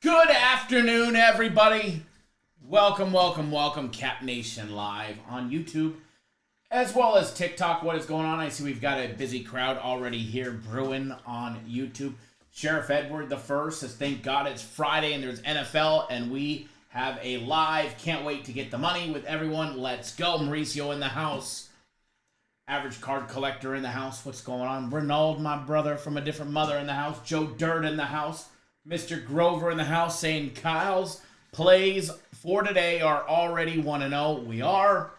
Good afternoon, everybody. Welcome, Cap Nation Live on YouTube, as well as TikTok. What is going on? I see we've got a busy crowd already here brewing on YouTube. Sheriff Edward the First says, thank God it's Friday and there's NFL, and we have a live. Can't wait to get the money with everyone. Let's go. Mauricio in the house. Average card collector in the house. What's going on? Renaud, my brother from a different mother, in the house. Joe Dirt in the house. Mr. Grover in the house saying Kyle's plays for today are already 1-0. We are.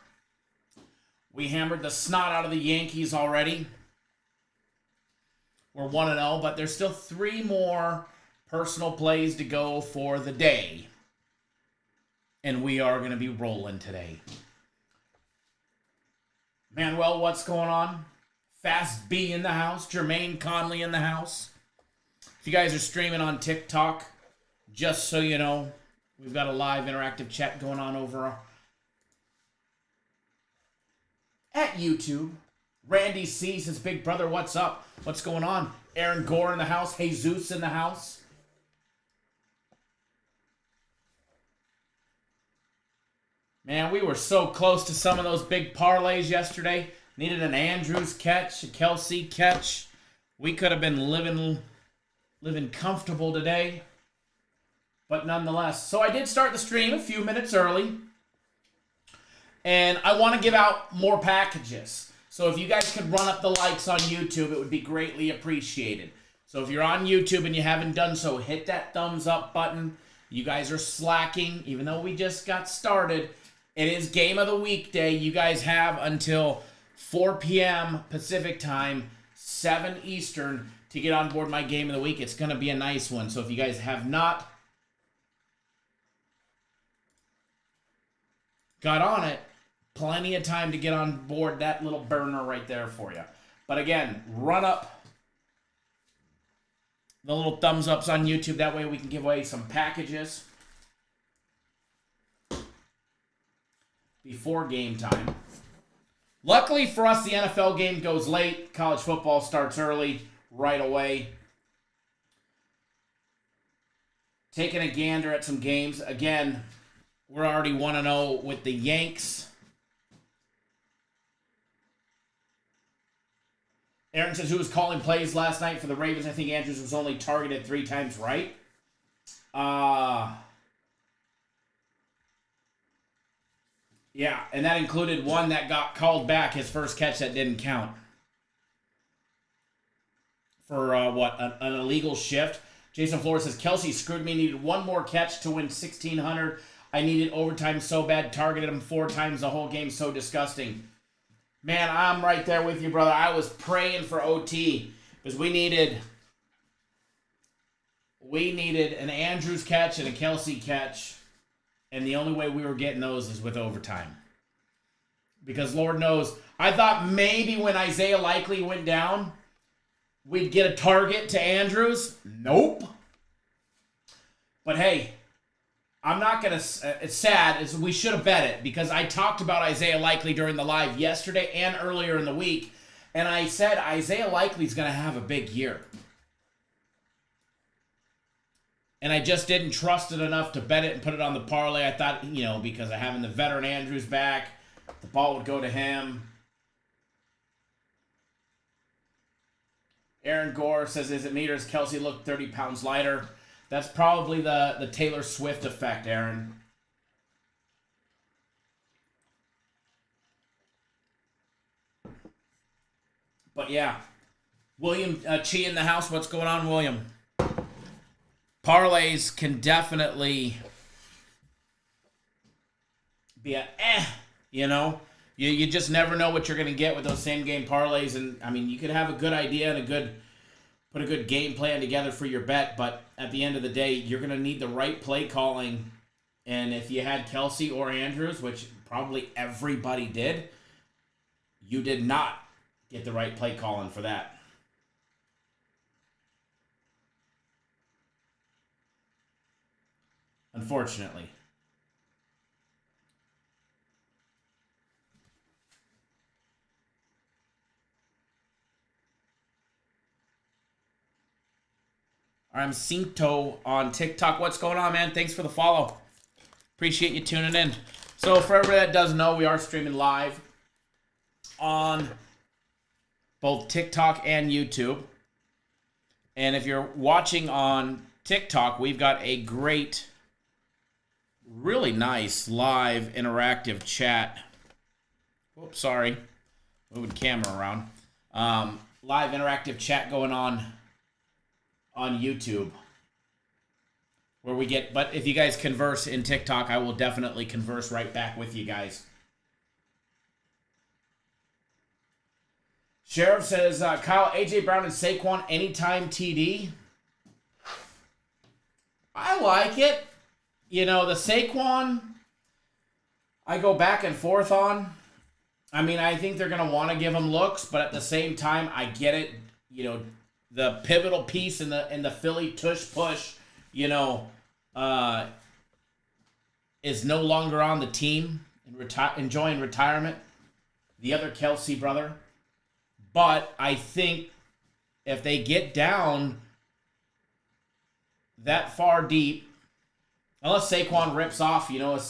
We hammered the snot out of the Yankees already. We're 1-0, but there's still 3 more personal plays to go for the day. And we are going to be rolling today. Manuel, what's going on? Fast B in the house. Jermaine Conley in the house. If you guys are streaming on TikTok, just so you know, we've got a live interactive chat going on over at YouTube. Randy C says, Big Brother, what's up? What's going on? Aaron Gore in the house. Jesus in the house. Man, we were so close to some of those big parlays yesterday. Needed an Andrews catch, a Kelsey catch. We could have been living comfortable today. But nonetheless. So I did start the stream a few minutes early. And I want to give out more packages. So if you guys could run up the likes on YouTube, it would be greatly appreciated. So if you're on YouTube and you haven't done so, hit that thumbs up button. You guys are slacking, even though we just got started. It is Game of the Week day. You guys have until 4 p.m. Pacific time, 7 Eastern, to get on board my Game of the Week. It's going to be a nice one. So if you guys have not got on it, plenty of time to get on board that little burner right there for you. But again, run up the little thumbs ups on YouTube. That way we can give away some packages before game time. Luckily for us, the NFL game goes late. College football starts early, right away. Taking a gander at some games. Again, we're already 1-0 with the Yanks. Aaron says, who was calling plays last night for the Ravens? I think Andrews was only targeted 3 times, right? Yeah, and that included one that got called back, his first catch that didn't count. For, an illegal shift. Jason Flores says, Kelsey screwed me, needed one more catch to win 1,600. I needed overtime so bad, targeted him 4 times the whole game, so disgusting. Man, I'm right there with you, brother. I was praying for OT because we needed an Andrews catch and a Kelsey catch, and the only way we were getting those is with overtime. Because Lord knows, I thought maybe when Isaiah Likely went down, we'd get a target to Andrews. Nope. But hey, I'm not going to... It's sad. We should have bet it because I talked about Isaiah Likely during the live yesterday and earlier in the week, and I said Isaiah Likely's going to have a big year. And I just didn't trust it enough to bet it and put it on the parlay. I thought, because of having the veteran Andrews back, the ball would go to him. Aaron Gore says, is it me or does Kelsey look 30 pounds lighter? That's probably the Taylor Swift effect, Aaron. But yeah, William Chi in the house. What's going on, William? Parlays can definitely be a you know. You just never know what you're going to get with those same game parlays. And, I mean, you could have a good idea and put a good game plan together for your bet, but at the end of the day, you're going to need the right play calling. And if you had Kelsey or Andrews, which probably everybody did, you did not get the right play calling for that. Unfortunately. I'm Cinto on TikTok. What's going on, man? Thanks for the follow. Appreciate you tuning in. So for everybody that doesn't know, we are streaming live on both TikTok and YouTube. And if you're watching on TikTok, we've got a great, really nice live interactive chat. Oops, sorry. Moving camera around. Live interactive chat going on YouTube. Where we get, but if you guys converse in TikTok, I will definitely converse right back with you guys. Sheriff says, Kyle, AJ Brown and Saquon, anytime TD. I like it. You know, the Saquon, I go back and forth on. I mean, I think they're going to want to give him looks, but at the same time, I get it. You know, the pivotal piece in the Philly tush push, you know, is no longer on the team and enjoying retirement. The other Kelsey brother. But I think if they get down that far deep, unless Saquon rips off, you know, a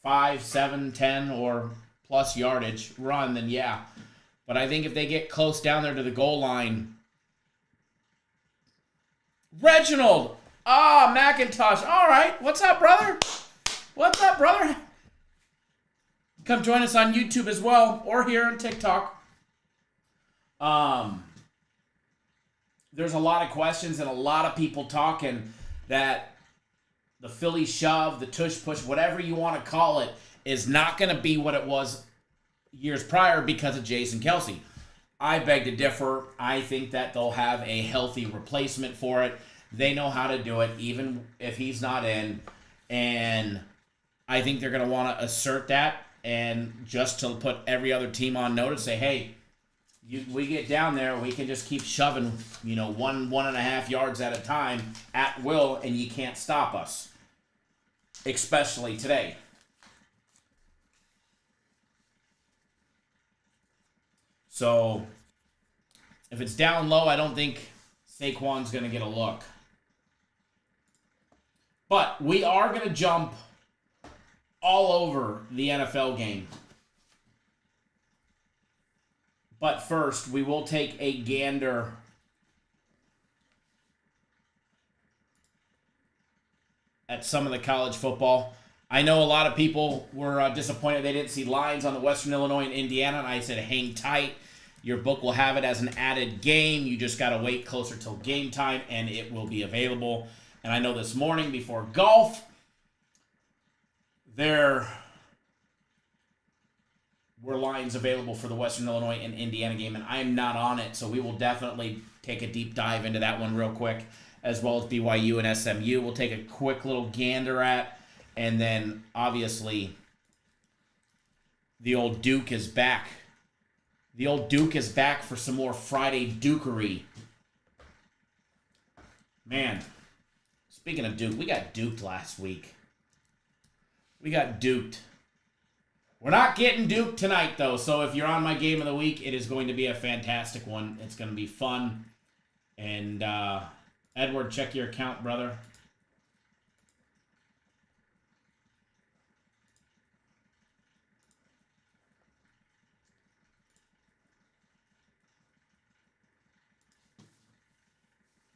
5, 7, 10 or plus yardage run, then yeah. But I think if they get close down there to the goal line, Reginald! McIntosh. All right. What's up, brother? What's up, brother? Come join us on YouTube as well, or here on TikTok. There's a lot of questions and a lot of people talking that the Philly shove, the tush push, whatever you want to call it, is not going to be what it was years prior because of Jason Kelsey. I beg to differ. I think that they'll have a healthy replacement for it. They know how to do it, even if he's not in. And I think they're going to want to assert that, and just to put every other team on notice, say, hey, we get down there, we can just keep shoving, you know, 1.5 yards at a time at will, and you can't stop us. Especially today. So, if it's down low, I don't think Saquon's going to get a look. But we are going to jump all over the NFL game. But first, we will take a gander at some of the college football. I know a lot of people were disappointed they didn't see lines on the Western Illinois and Indiana, and I said hang tight. Your book will have it as an added game. You just got to wait closer till game time, and it will be available. And I know this morning before golf, there were lines available for the Western Illinois and Indiana game, and I am not on it, so we will definitely take a deep dive into that one real quick, as well as BYU and SMU. We'll take a quick little gander at, and then obviously the old Duke is back. The old Duke is back for some more Friday Dukery. Man, speaking of Duke, we got duped last week. We got duped. We're not getting duped tonight, though, so if you're on my game of the week, it is going to be a fantastic one. It's going to be fun. And, Edward, check your account, brother.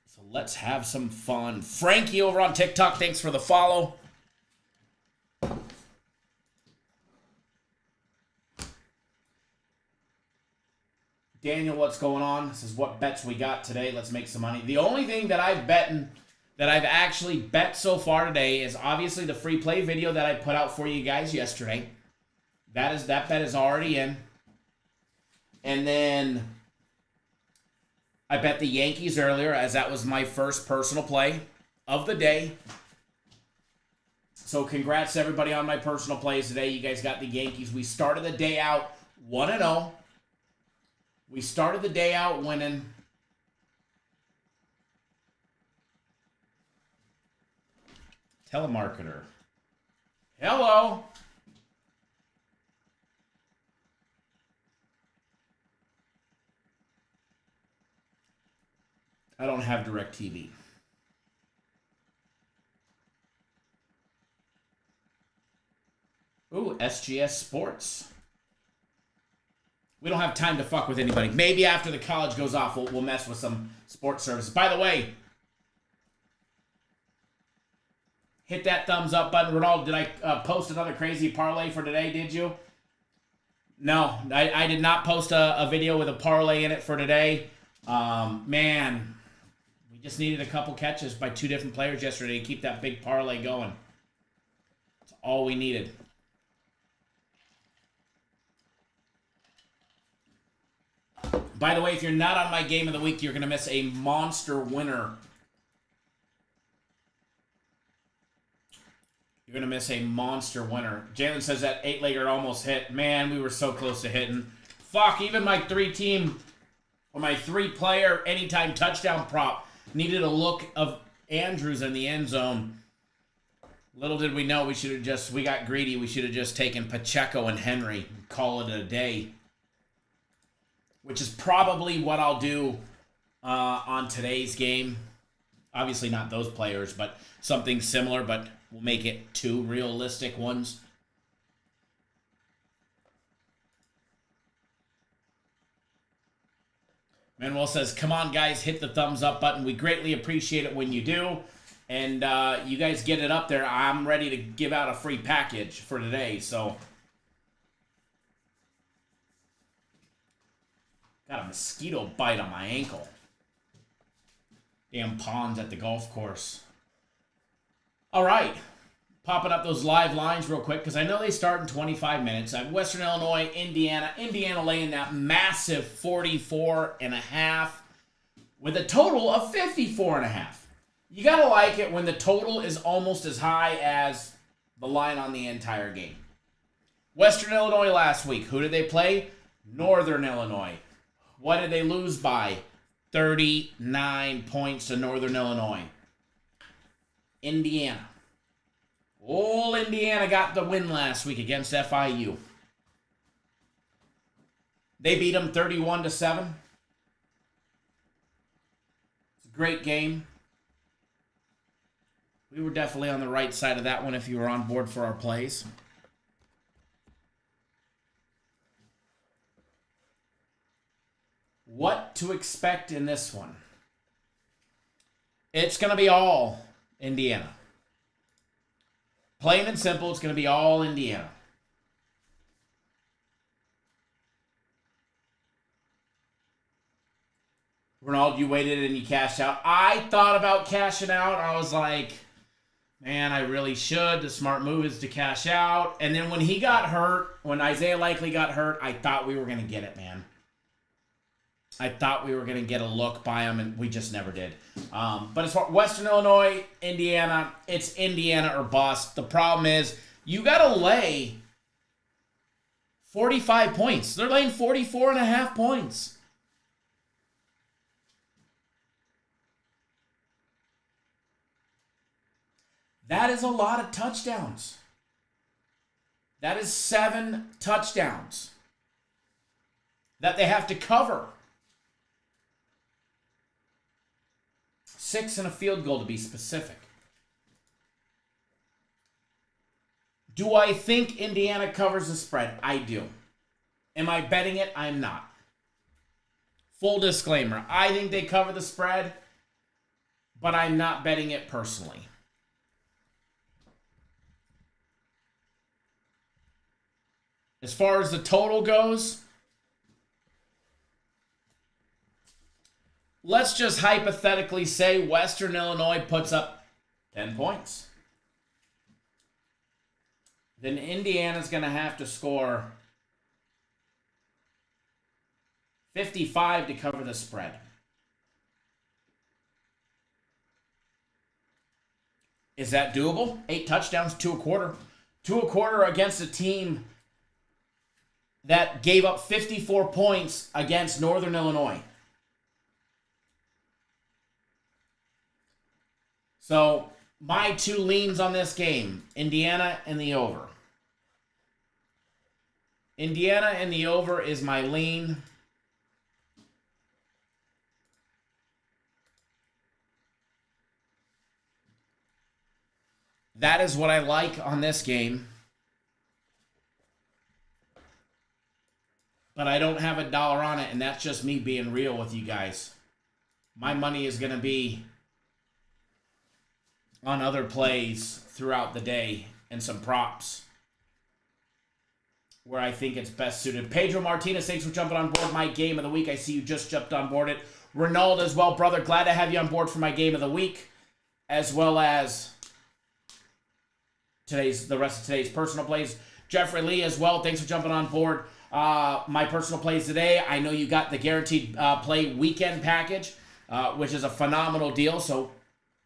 So let's have some fun. Frankie over on TikTok, thanks for the follow. Daniel, what's going on? This is what bets we got today. Let's make some money. The only thing that I've actually bet so far today is obviously the free play video that I put out for you guys yesterday. That bet is already in. And then I bet the Yankees earlier, as that was my first personal play of the day. So congrats to everybody on my personal plays today. You guys got the Yankees. We started the day out 1-0. We started the day out winning. Telemarketer. Hello. I don't have DirecTV. Ooh, SGS Sports. We don't have time to fuck with anybody. Maybe after the college goes off, we'll mess with some sports services. By the way, hit that thumbs up button. Ronaldo, did I post another crazy parlay for today? Did you? No, I did not post a video with a parlay in it for today. Man, we just needed a couple catches by two different players yesterday to keep that big parlay going. That's all we needed. By the way, if you're not on my game of the week, you're going to miss a monster winner. You're going to miss a monster winner. Jalen says that 8-legger almost hit. Man, we were so close to hitting. Fuck, even my 3-player anytime touchdown prop needed a look of Andrews in the end zone. Little did we know we got greedy. We should have just taken Pacheco and Henry and call it a day. Which is probably what I'll do on today's game. Obviously not those players, but something similar, but we'll make it two realistic ones. Manuel says, come on, guys, hit the thumbs up button. We greatly appreciate it when you do. And you guys get it up there. I'm ready to give out a free package for today, so... Got a mosquito bite on my ankle. Damn ponds at the golf course. All right. Popping up those live lines real quick because I know they start in 25 minutes. I have Western Illinois, Indiana. Indiana laying that massive 44.5 with a total of 54.5. You got to like it when the total is almost as high as the line on the entire game. Western Illinois last week. Who did they play? Northern Illinois. What did they lose by? 39 points to Northern Illinois. Indiana. Old Indiana got the win last week against FIU. They beat them 31-7. It's a great game. We were definitely on the right side of that one if you were on board for our plays. What to expect in this one? It's going to be all Indiana. Plain and simple, it's going to be all Indiana. Ronaldo, you waited and you cashed out. I thought about cashing out. I was like, man, I really should. The smart move is to cash out. And then when he got hurt, when Isaiah Likely got hurt, I thought we were going to get it, man. I thought we were going to get a look by him, and we just never did. But as far as Western Illinois, Indiana, it's Indiana or bust. The problem is you got to lay 45 points. They're laying 44.5 points. That is a lot of touchdowns. That is 7 touchdowns that they have to cover. 6 and a field goal to be specific. Do I think Indiana covers the spread? I do. Am I betting it? I'm not. Full disclaimer. I think they cover the spread, but I'm not betting it personally. As far as the total goes, let's just hypothetically say Western Illinois puts up 10 points. Then Indiana's going to have to score 55 to cover the spread. Is that doable? 8 touchdowns, 2 a quarter. 2 a quarter against a team that gave up 54 points against Northern Illinois. So, my 2 leans on this game, Indiana and the over. Indiana and the over is my lean. That is what I like on this game. But I don't have $1 on it, and that's just me being real with you guys. My money is going to be on other plays throughout the day and some props where I think it's best suited. Pedro Martinez, thanks for jumping on board my game of the week. I see you just jumped on board it. Ronald as well, brother. Glad to have you on board for my game of the week, as well as the rest of today's personal plays. Jeffrey Lee as well, thanks for jumping on board. My personal plays today, I know you got the guaranteed play weekend package, which is a phenomenal deal, so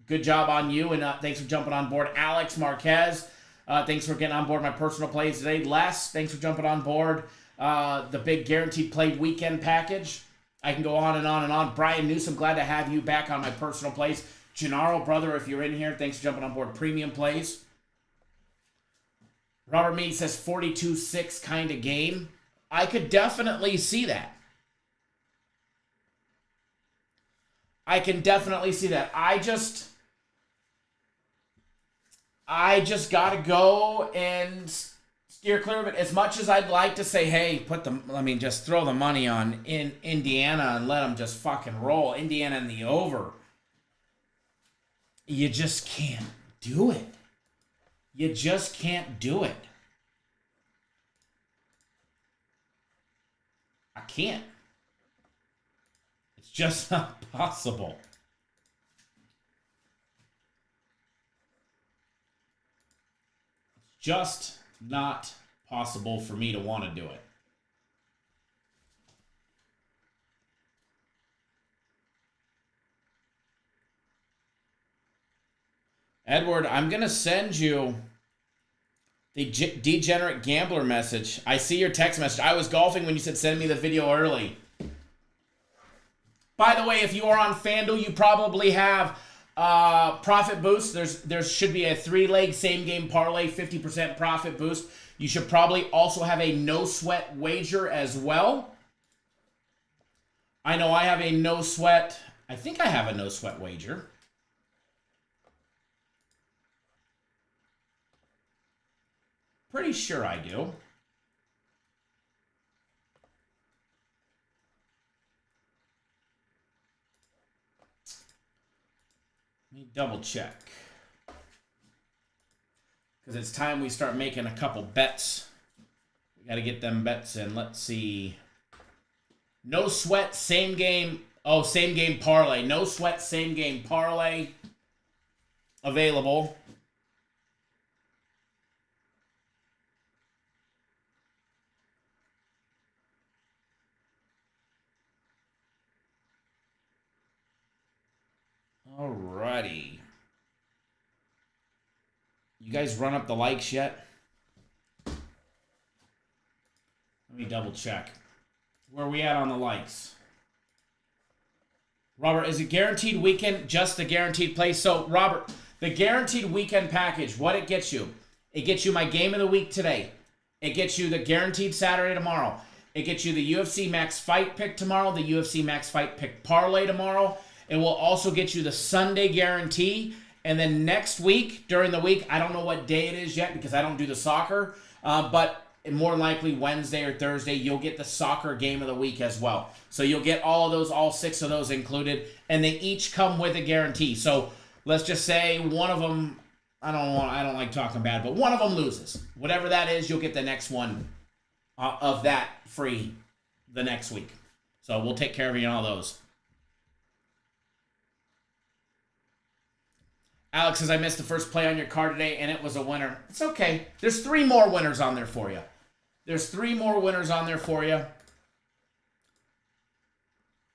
good job on you, and thanks for jumping on board. Alex Marquez, thanks for getting on board my personal plays today. Les, thanks for jumping on board the big guaranteed play weekend package. I can go on and on and on. Brian Newsom, glad to have you back on my personal plays. Gennaro, brother, if you're in here, thanks for jumping on board premium plays. Robert Meade says 42-6 kind of game. I could definitely see that. I can definitely see that. I just got to go and steer clear of it. As much as I'd like to say, hey, just throw the money on in Indiana and let them just fucking roll. Indiana in the over. You just can't do it. You just can't do it. I can't. It's just not possible. It's just not possible for me to want to do it. Edward, I'm going to send you the degenerate gambler message. I see your text message. I was golfing when you said send me the video early. By the way, if you are on FanDuel, you probably have profit boost. There should be a 3-leg same game parlay, 50% profit boost. You should probably also have a no sweat wager as well. I know I have a no sweat. I think I have a no sweat wager. Pretty sure I do. Let me double check. Because it's time we start making a couple bets. We got to get them bets in. Let's see. No sweat, same game. Oh, same game parlay. No sweat, same game parlay available. Alrighty. You guys run up the likes yet? Let me double check. Where are we at on the likes? Robert, is it guaranteed weekend just the guaranteed play? So, Robert, the guaranteed weekend package, what it gets you? It gets you my game of the week today. It gets you the guaranteed Saturday tomorrow. It gets you the UFC Max Fight Pick tomorrow, the UFC Max Fight Pick Parlay tomorrow. It will also get you the Sunday guarantee. And then next week, during the week, I don't know what day it is yet because I don't do the soccer, but more likely Wednesday or Thursday, you'll get the soccer game of the week as well. So you'll get all 6 of those included, and they each come with a guarantee. So let's just say one of them, I don't like talking bad, but one of them loses. Whatever that is, you'll get the next one of that free the next week. So we'll take care of you on all those. Alex says, I missed the first play on your card today, and it was a winner. It's okay. There's 3 more winners on there for you. There's 3 more winners on there for you.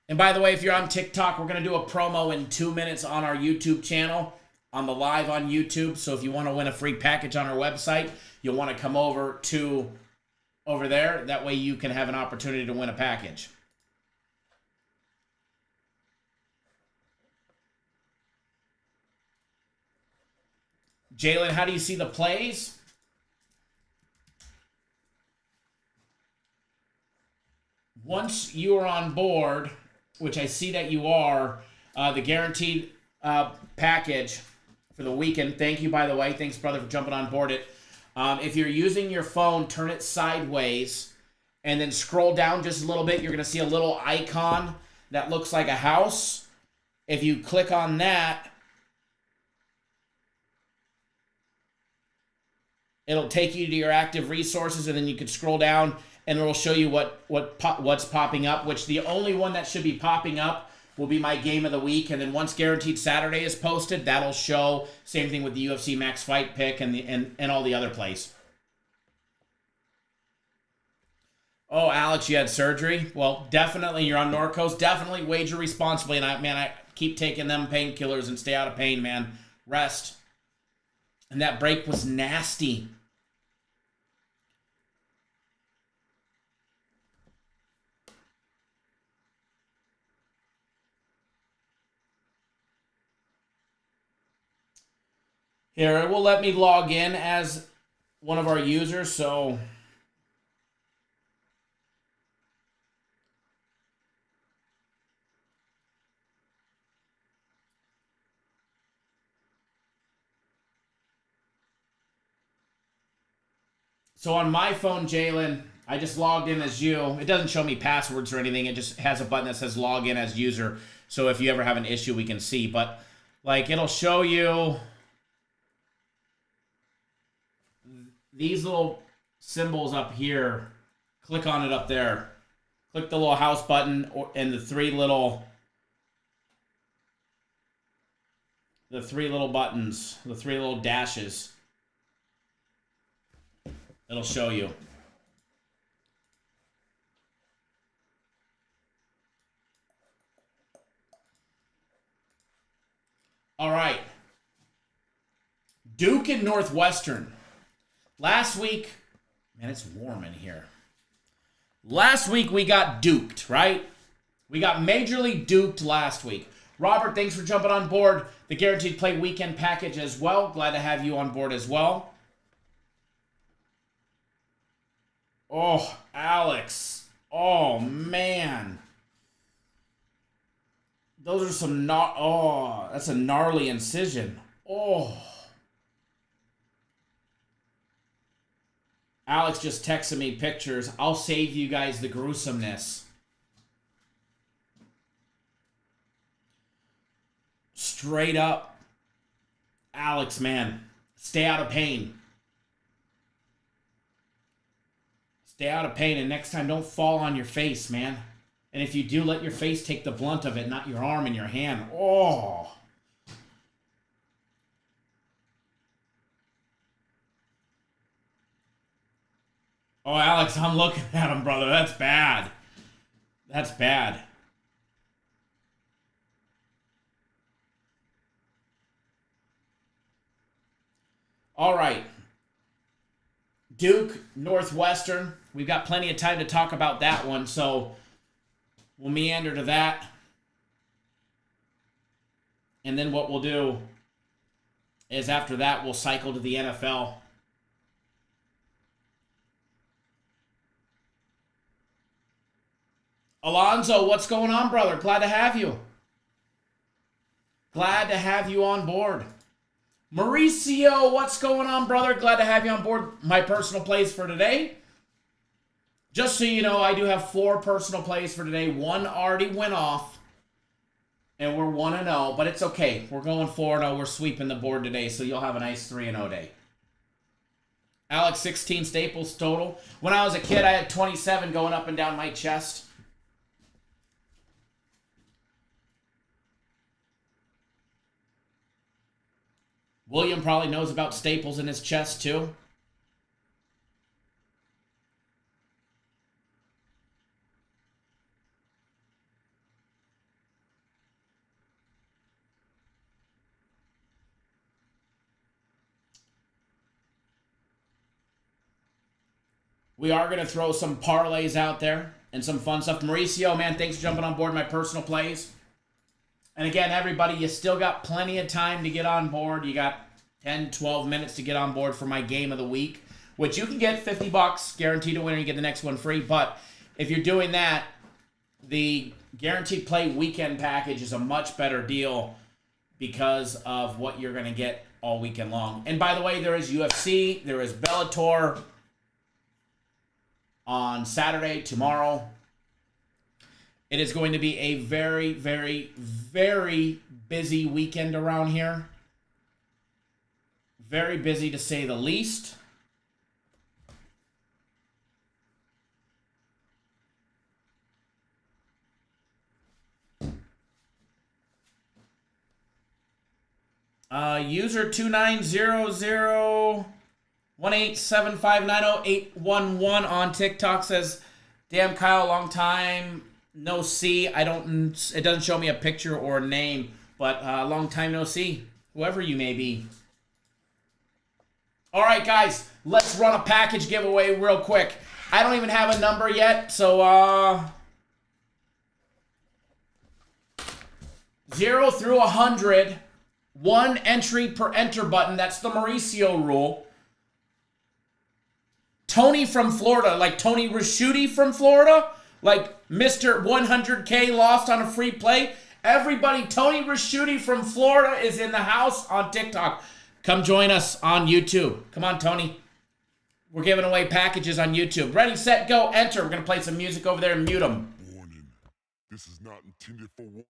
And by the way, if you're on TikTok, we're going to do a promo in 2 minutes on our YouTube channel, on the live on YouTube. So if you want to win a free package on our website, you'll want to come over there. That way you can have an opportunity to win a package. Jalen, how do you see the plays? Once you are on board, which I see that you are, the guaranteed package for the weekend. Thank you, by the way. Thanks, brother, for jumping on board it. If you're using your phone, turn it sideways and then scroll down just a little bit. You're going to see a little icon that looks like a house. If you click on that, it'll take you to your active resources, and then you can scroll down, and it'll show you what's popping up, which the only one that should be popping up will be my game of the week. And then once Guaranteed Saturday is posted, that'll show. Same thing with the UFC Max Fight Pick and all the other plays. Oh, Alex, you had surgery? Well, definitely you're on Norcos. Definitely wager responsibly. And I keep taking them painkillers and stay out of pain, man. Rest. And that break was nasty. Here, it will let me log in as one of our users, so on my phone, Jalen, I just logged in as you. It doesn't show me passwords or anything. It just has a button that says log in as user. So if you ever have an issue, we can see. But, like, it'll show you these little symbols up here. Click on it up there. Click the little house button and the three little buttons, the 3 little dashes. It'll show you. All right. Duke and Northwestern. Last week, man, it's warm in here. Last week we got duked, right? We got majorly duked last week. Robert, thanks for jumping on board. The Guaranteed Play Weekend package as well. Glad to have you on board as well. Oh, Alex. Oh, man. Those are some that's a gnarly incision. Oh. Alex just texted me pictures. I'll save you guys the gruesomeness. Straight up. Alex, man. Stay out of pain. Stay out of pain, and next time don't fall on your face, man. And if you do, let your face take the blunt of it, not your arm and your hand. Oh. Oh, Alex, I'm looking at him, brother. That's bad. That's bad. All right. Duke, Northwestern. We've got plenty of time to talk about that one, so we'll meander to that. And then what we'll do is after that, we'll cycle to the NFL. Alonzo, what's going on, brother? Glad to have you. Glad to have you on board. Mauricio, what's going on, brother? Glad to have you on board. My personal plays for today. Just so you know, I do have 4 personal plays for today. 1 already went off, and we're 1-0, but it's okay. We're going 4-0. We're sweeping the board today, so you'll have a nice 3-0 day. Alex, 16 staples total. When I was a kid, I had 27 going up and down my chest. William probably knows about staples in his chest, too. We are going to throw some parlays out there and some fun stuff. Mauricio, man, thanks for jumping on board my personal plays. And again, everybody, you still got plenty of time to get on board. You got 10, 12 minutes to get on board for my game of the week, which you can get $50 guaranteed to win, and you get the next one free. But if you're doing that, the guaranteed play weekend package is a much better deal because of what you're going to get all weekend long. And by the way, there is UFC, there is Bellator on Saturday, tomorrow. It is going to be a very, very, very busy weekend around here. Very busy, to say the least. User 29001875908111 on TikTok says, "Damn Kyle, long time no see." It doesn't show me a picture or a name, but long time no see, whoever you may be. All right, guys, let's run a package giveaway real quick. I don't even have a number yet, so 0 through 100, 1 entry per enter button. That's the Mauricio rule. Tony from Florida, like Tony Raschuti from Florida, like Mr. 100K lost on a free play. Everybody, Tony Raschuti from Florida is in the house on TikTok. Come join us on YouTube. Come on, Tony. We're giving away packages on YouTube. Ready, set, go, enter. We're going to play some music over there and mute them. Warning. This is not intended for war.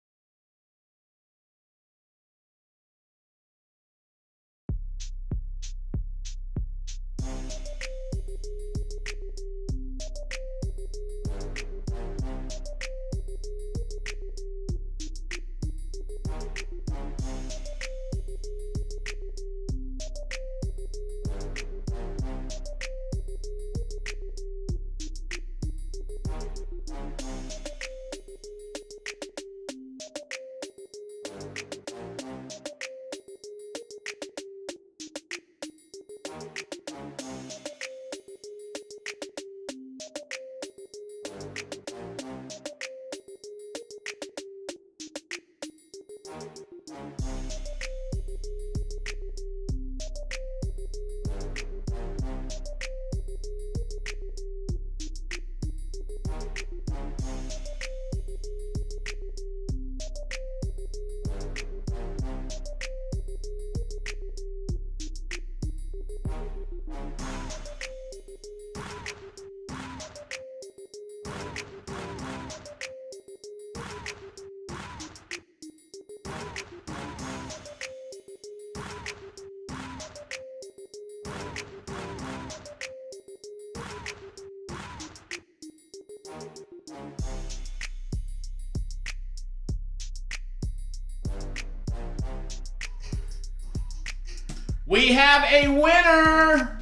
We have a winner.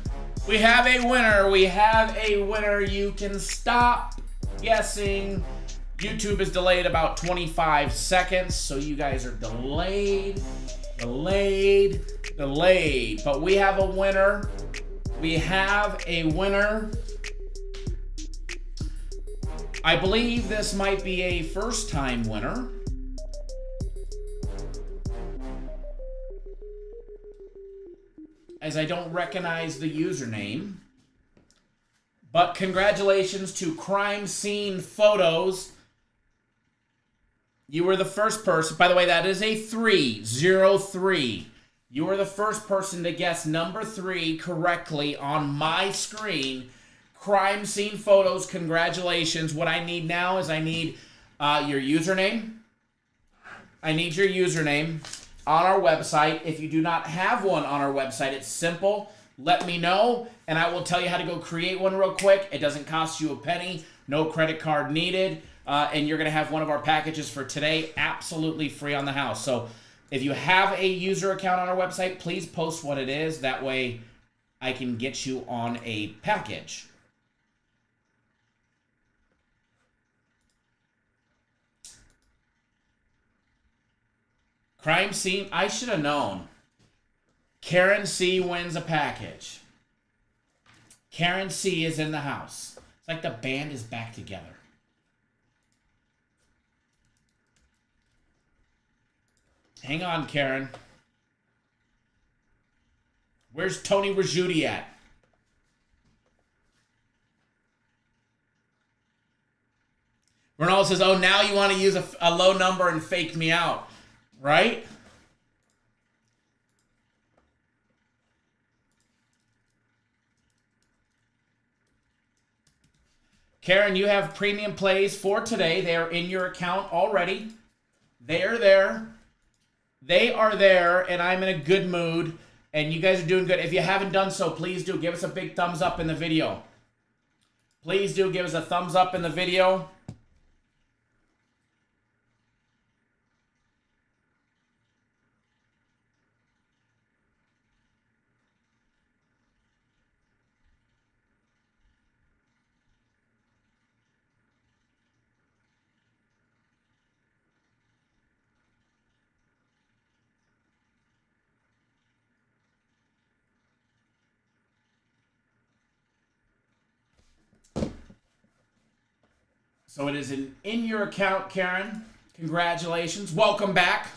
We have a winner. We have a winner. You can stop guessing. YouTube is delayed about 25 seconds, so you guys are delayed. But we have a winner. We have a winner. I believe this might be a first-time winner. As I don't recognize the username. But congratulations to Crime Scene Photos. You were the first person. By the way, that is a 303. You were the first person to guess number 3 correctly on my screen. Crime Scene Photos, congratulations. What I need now is I need your username. I need your username on our website. If you do not have one on our website, it's simple. Let me know, and I will tell you how to go create one real quick. It doesn't cost you a penny. No credit card needed. And you're going to have one of our packages for today absolutely free on the house. So If you have a user account on our website, please post what it is. That way I can get you on a package. Crime scene, I should have known. Karen C wins a package. Karen C is in the house. It's like the band is back together. Hang on, Karen. Where's Tony Rajudi at? Ronaldo says, oh, now you want to use a low number and fake me out. Right? Karen, you have premium plays for today. They are in your account already. They are there. They are there, and I'm in a good mood, and you guys are doing good. If you haven't done so, please do. Give us a big thumbs up in the video. Please do give us a thumbs up in the video. So it is in your account, Karen. Congratulations. Welcome back.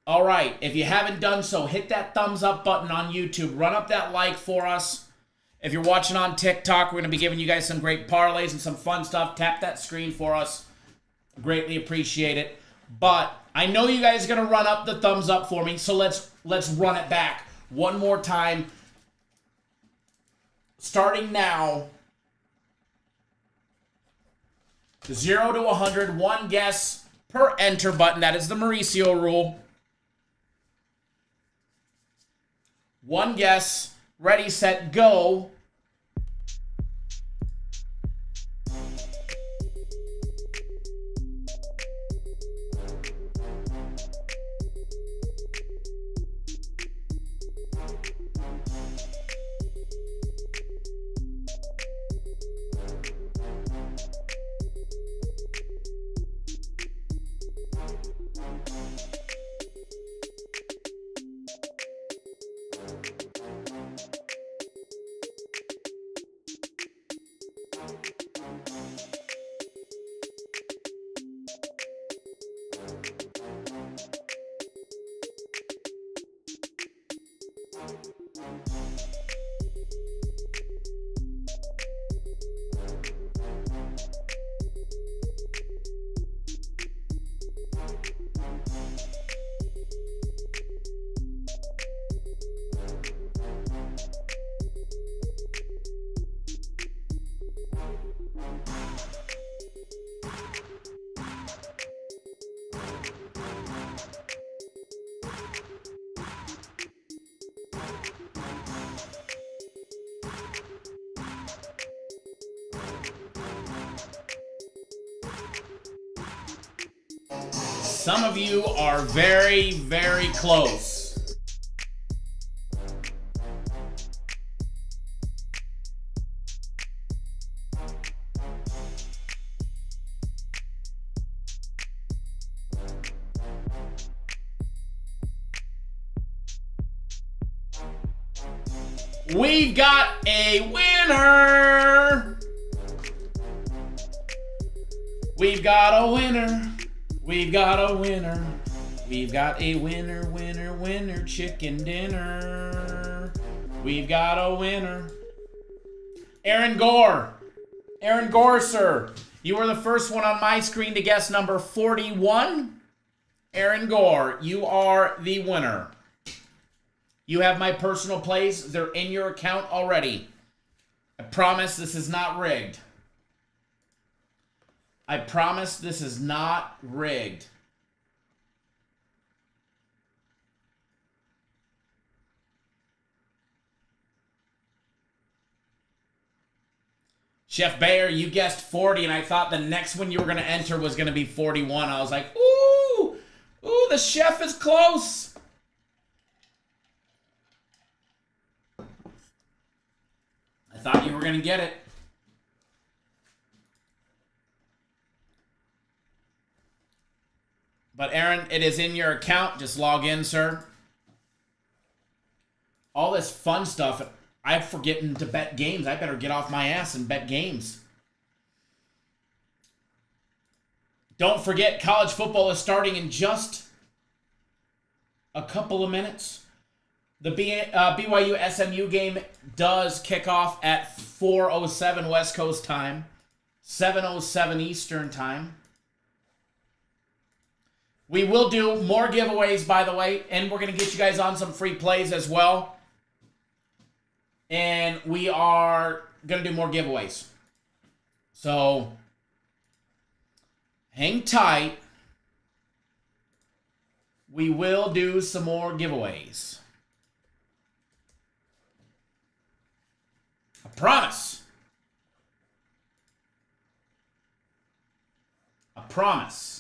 All right. If you haven't done so, hit that thumbs up button on YouTube. Run up that like for us. If you're watching on TikTok, we're going to be giving you guys some great parlays and some fun stuff. Tap that screen for us. Greatly appreciate it. But I know you guys are going to run up the thumbs up for me, so let's run it back one more time. Starting now, 0 to 100, one guess per enter button. That is the Mauricio rule. One guess, ready, set, go. Some of you are very, very close. We've got a winner. We've got a winner. We've got a winner. We've got a winner, winner, winner, chicken dinner. We've got a winner. Aaron Gore. Aaron Gore, sir. You were the first one on my screen to guess number 41. Aaron Gore, you are the winner. You have my personal plays. They're in your account already. I promise this is not rigged. I promise this is not rigged. Chef Bayer, you guessed 40, and I thought the next one you were going to enter was going to be 41. I was like, ooh, the chef is close. I thought you were going to get it. But Aaron, it is in your account. Just log in, sir. All this fun stuff. I'm forgetting to bet games. I better get off my ass and bet games. Don't forget, college football is starting in just a couple of minutes. The BYU SMU game does kick off at 4:07 West Coast time, 7:07 Eastern time. We will do more giveaways, by the way, and we're going to get you guys on some free plays as well. And we are going to do more giveaways. So, hang tight. We will do some more giveaways. I promise. I promise.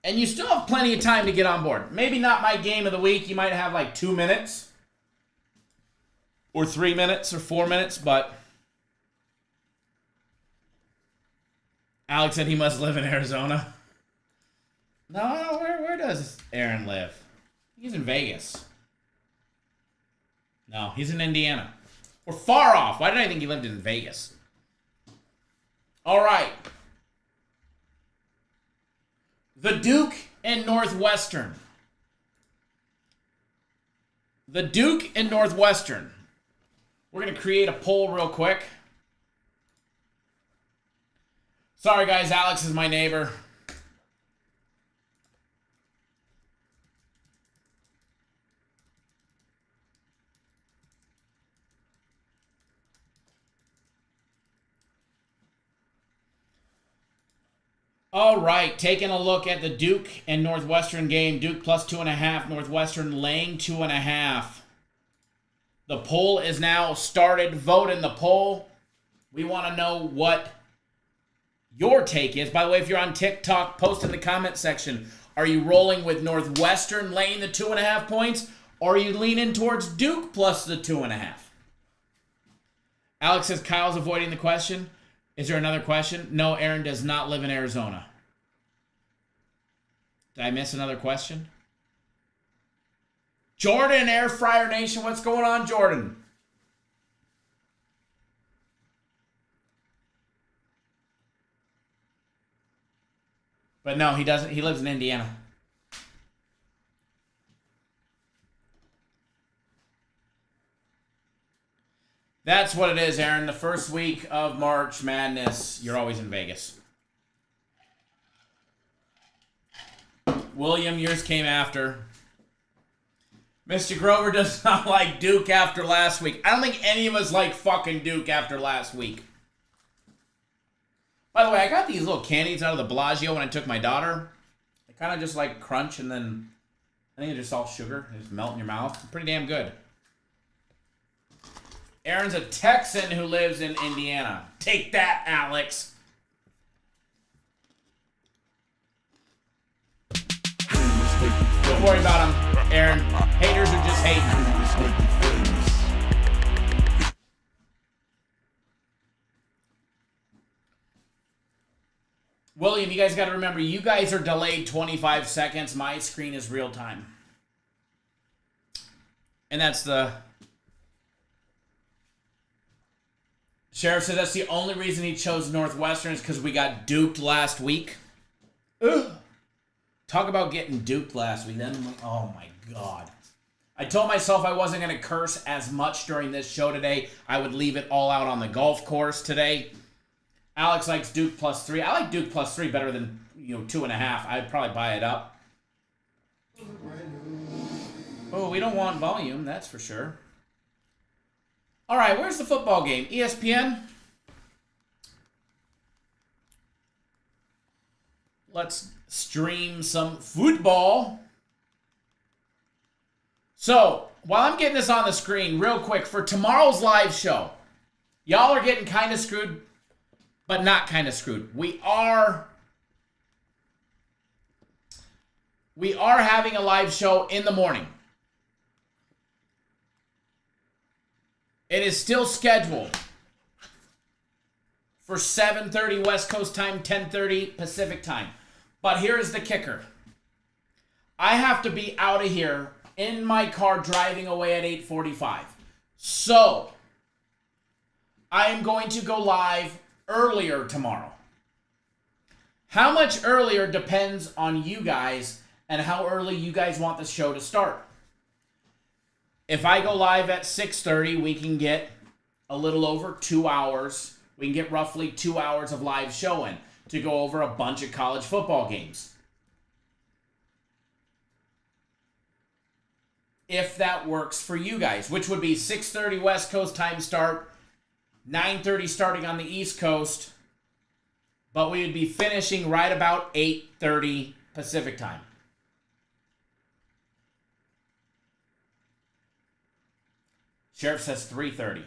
And you still have plenty of time to get on board. Maybe not my game of the week. You might have like 2 minutes. Or 3 minutes or 4 minutes, but Alex said he must live in Arizona. No, where does Aaron live? He's in Vegas. No, he's in Indiana. We're far off. Why did I think he lived in Vegas? All right. The Duke and Northwestern. The Duke and Northwestern. We're going to create a poll real quick. Sorry, guys. Alex is my neighbor. All right, taking a look at the Duke and Northwestern game. Duke plus 2.5, Northwestern laying 2.5. The poll is now started. Vote in the poll. We want to know what your take is. By the way, if you're on TikTok, post in the comment section. Are you rolling with Northwestern laying the 2.5 points? Or are you leaning towards Duke plus the 2.5? Alex says Kyle's avoiding the question. Is there another question? No, Aaron does not live in Arizona. Did I miss another question? Jordan, Air Fryer Nation, what's going on, Jordan? But no, he doesn't. He lives in Indiana. That's what it is, Aaron. The first week of March Madness, you're always in Vegas. William, yours came after. Mr. Grover does not like Duke after last week. I don't think any of us like fucking Duke after last week. By the way, I got these little candies out of the Bellagio when I took my daughter. They kind of just like crunch and then I think they're just all sugar. They just melt in your mouth. Pretty damn good. Aaron's a Texan who lives in Indiana. Take that, Alex. Don't worry about him, Aaron. Haters are just hating. William, you guys got to remember, you guys are delayed 25 seconds. My screen is real time. And that's the... Sheriff says that's the only reason he chose Northwestern is because we got duped last week. Ugh. Talk about getting duped last week. Then, oh my God. I told myself I wasn't going to curse as much during this show today. I would leave it all out on the golf course today. Alex likes Duke plus 3. I like Duke plus 3 better than 2.5. I'd probably buy it up. Oh, we don't want volume, that's for sure. All right, where's the football game? ESPN? let's stream some football. So, while I'm getting this on the screen, real quick, for tomorrow's live show, y'all are getting kind of screwed, but not kind of screwed. We are having a live show in the morning. It is still scheduled for 7:30 West Coast time, 10:30 Pacific time. But here's the kicker. I have to be out of here in my car driving away at 8:45. So, I am going to go live earlier tomorrow. How much earlier depends on you guys and how early you guys want the show to start. If I go live at 6:30, we can get a little over 2 hours. We can get roughly 2 hours of live show in to go over a bunch of college football games. If that works for you guys, which would be 6:30 West Coast time start, 9:30 starting on the East Coast, but we would be finishing right about 8:30 Pacific time. Sheriff says 3:30.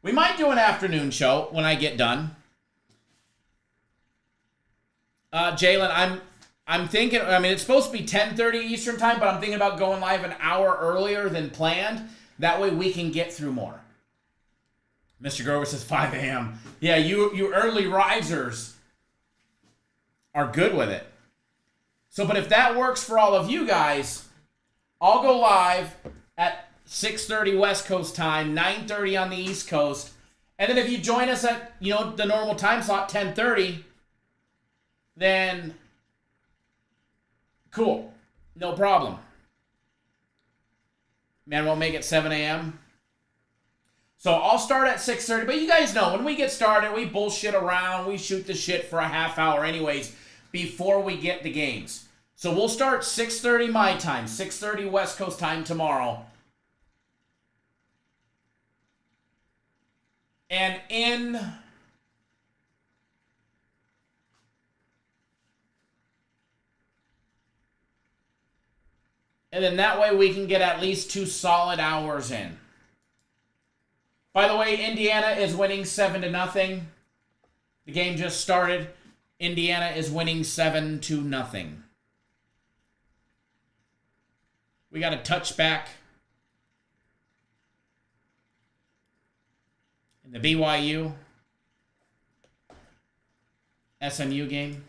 We might do an afternoon show when I get done. Jalen, I'm thinking, I mean, it's supposed to be 10:30 Eastern time, but I'm thinking about going live an hour earlier than planned. That way we can get through more. Mr. Grover says 5 a.m. Yeah, you early risers are good with it. So, but if that works for all of you guys, I'll go live at 6:30 West Coast time, 9:30 on the East Coast. And then if you join us at, the normal time slot, 10:30, then cool. No problem. Man, we'll make it 7 a.m. So I'll start at 6:30, but you guys know, when we get started, we bullshit around, we shoot the shit for a half hour anyways before we get the games. So we'll start 6:30 my time, 6:30 West Coast time tomorrow. And then that way we can get at least 2 solid hours in. By the way, Indiana is winning 7-0. The game just started. Indiana is winning 7-0. We got a touchback in the BYU SMU game.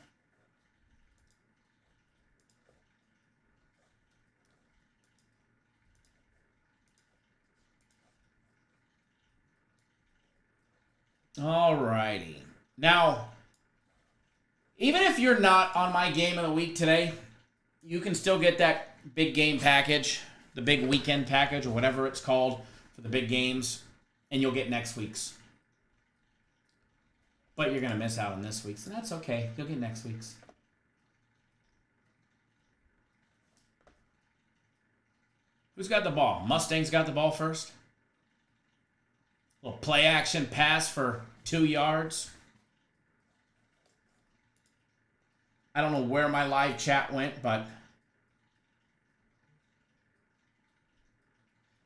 Alrighty. Now, even if you're not on my game of the week today, you can still get that big game package, the big weekend package, or whatever it's called for the big games, and you'll get next week's. But you're going to miss out on this week's, and that's okay. You'll get next week's. Who's got the ball? Mustang's got the ball first. Little play action pass for 2 yards. I don't know where my live chat went, but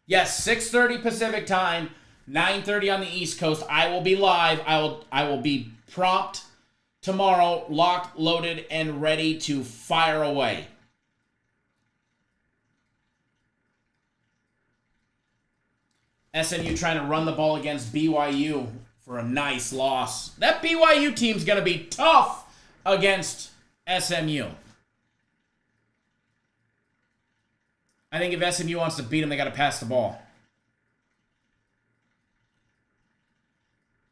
yes, 6:30 Pacific time, 9:30 on the East Coast. I will be live. I will be prompt tomorrow, locked, loaded, and ready to fire away. SMU trying to run the ball against BYU for a nice loss. That BYU team's going to be tough against SMU. I think if SMU wants to beat them, they got to pass the ball.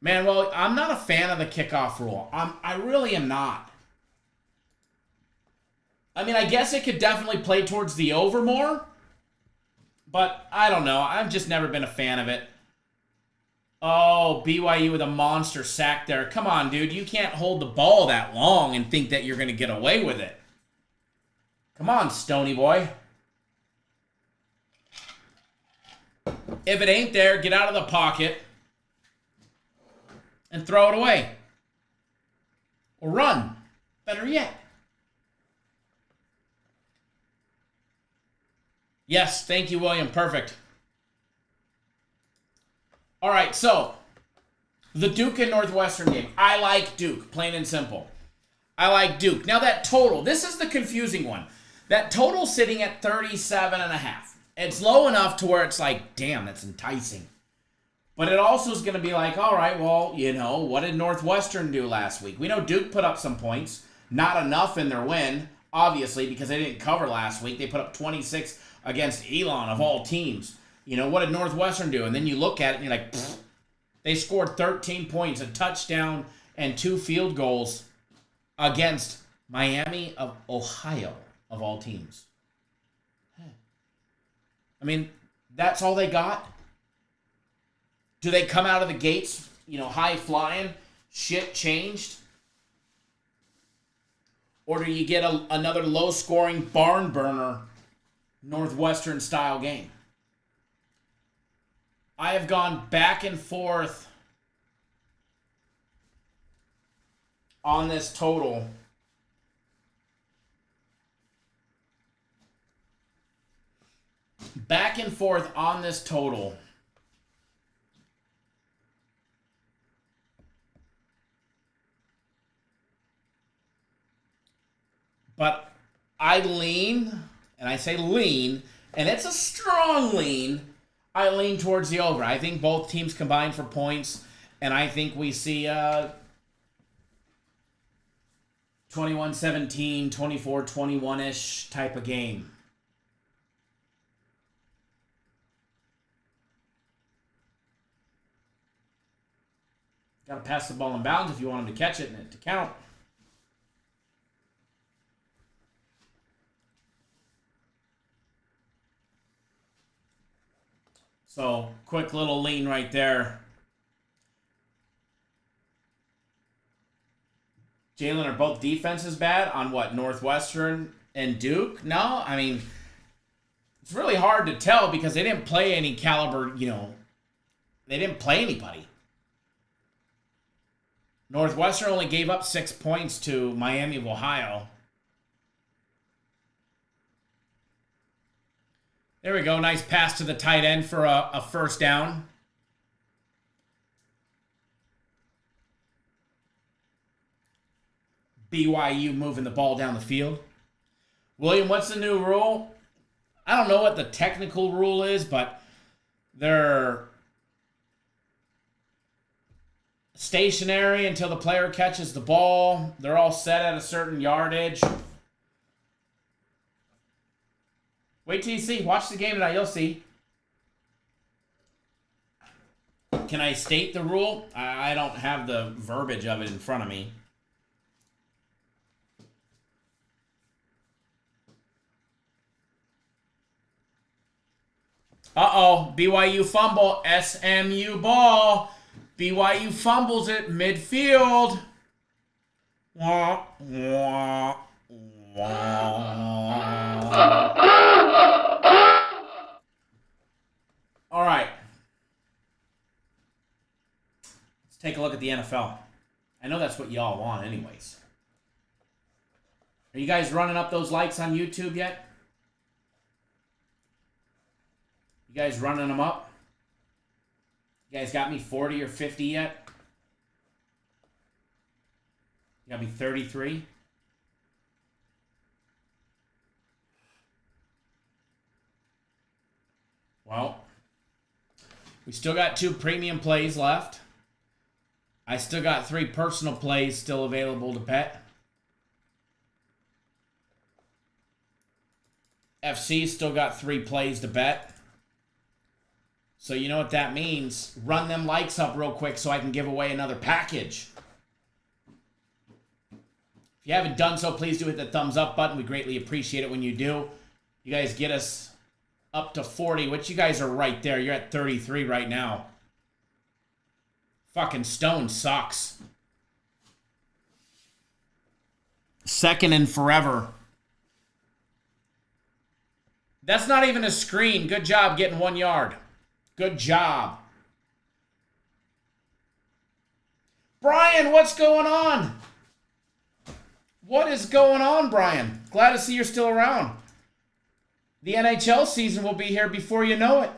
Man, well, I'm not a fan of the kickoff rule. I really am not. I mean, I guess it could definitely play towards the over more. But I don't know. I've just never been a fan of it. Oh, BYU with a monster sack there. Come on, dude. You can't hold the ball that long and think that you're going to get away with it. Come on, Stony boy. If it ain't there, get out of the pocket and throw it away. Or run. Better yet. Yes, thank you, William. Perfect. All right, so the Duke and Northwestern game. I like Duke, plain and simple. I like Duke. Now that total, this is the confusing one. That total sitting at 37.5. It's low enough to where it's like, damn, that's enticing. But it also is going to be like, all right, well, you know, what did Northwestern do last week? We know Duke put up some points. Not enough in their win, obviously, because they didn't cover last week. They put up 26 against Elon, of all teams. You know, what did Northwestern do? And then you look at it and you're like, pfft. They scored 13 points, a touchdown, and 2 field goals against Miami of Ohio, of all teams. I mean, that's all they got? Do they come out of the gates, you know, high flying, shit changed? Or do you get another low scoring barn burner Northwestern style game? I have gone back and forth on this total. Back and forth on this total. But I lean, and I say lean, and it's a strong lean. I lean towards the over. I think both teams combine for points, and I think we see 21-17, 24-21-ish type of game. Got to pass the ball in bounds if you want him to catch it and it to count. So, quick little lean right there. Jalen, are both defenses bad on what, Northwestern and Duke? No, I mean, it's really hard to tell because they didn't play any caliber, you know, they didn't play anybody. Northwestern only gave up 6 points to Miami of Ohio. There we go. Nice pass to the tight end for a first down. BYU moving the ball down the field. William, what's the new rule? I don't know what the technical rule is, but they're stationary until the player catches the ball. They're all set at a certain yardage. Wait till you see. Watch the game tonight. You'll see. Can I state the rule? I don't have the verbiage of it in front of me. Uh-oh. BYU fumble. SMU ball. BYU fumbles it midfield. Wah, wah, wah. All right. Let's take a look at the NFL. I know that's what y'all want anyways. Are you guys running up those likes on YouTube yet? You guys running them up? You guys got me 40 or 50 yet? You got me 33? Well, we still got 2 premium plays left. I still got 3 personal plays still available to bet. FC still got 3 plays to bet. So you know what that means. Run them likes up real quick so I can give away another package. If you haven't done so, please do hit the thumbs up button. We greatly appreciate it when you do. You guys get us up to 40, which you guys are right there. You're at 33 right now. Fucking Stone sucks. Second and forever. That's not even a screen. Good job getting 1 yard. Good job. Brian, what's going on? What is going on, Brian? Glad to see you're still around. The NHL season will be here before you know it.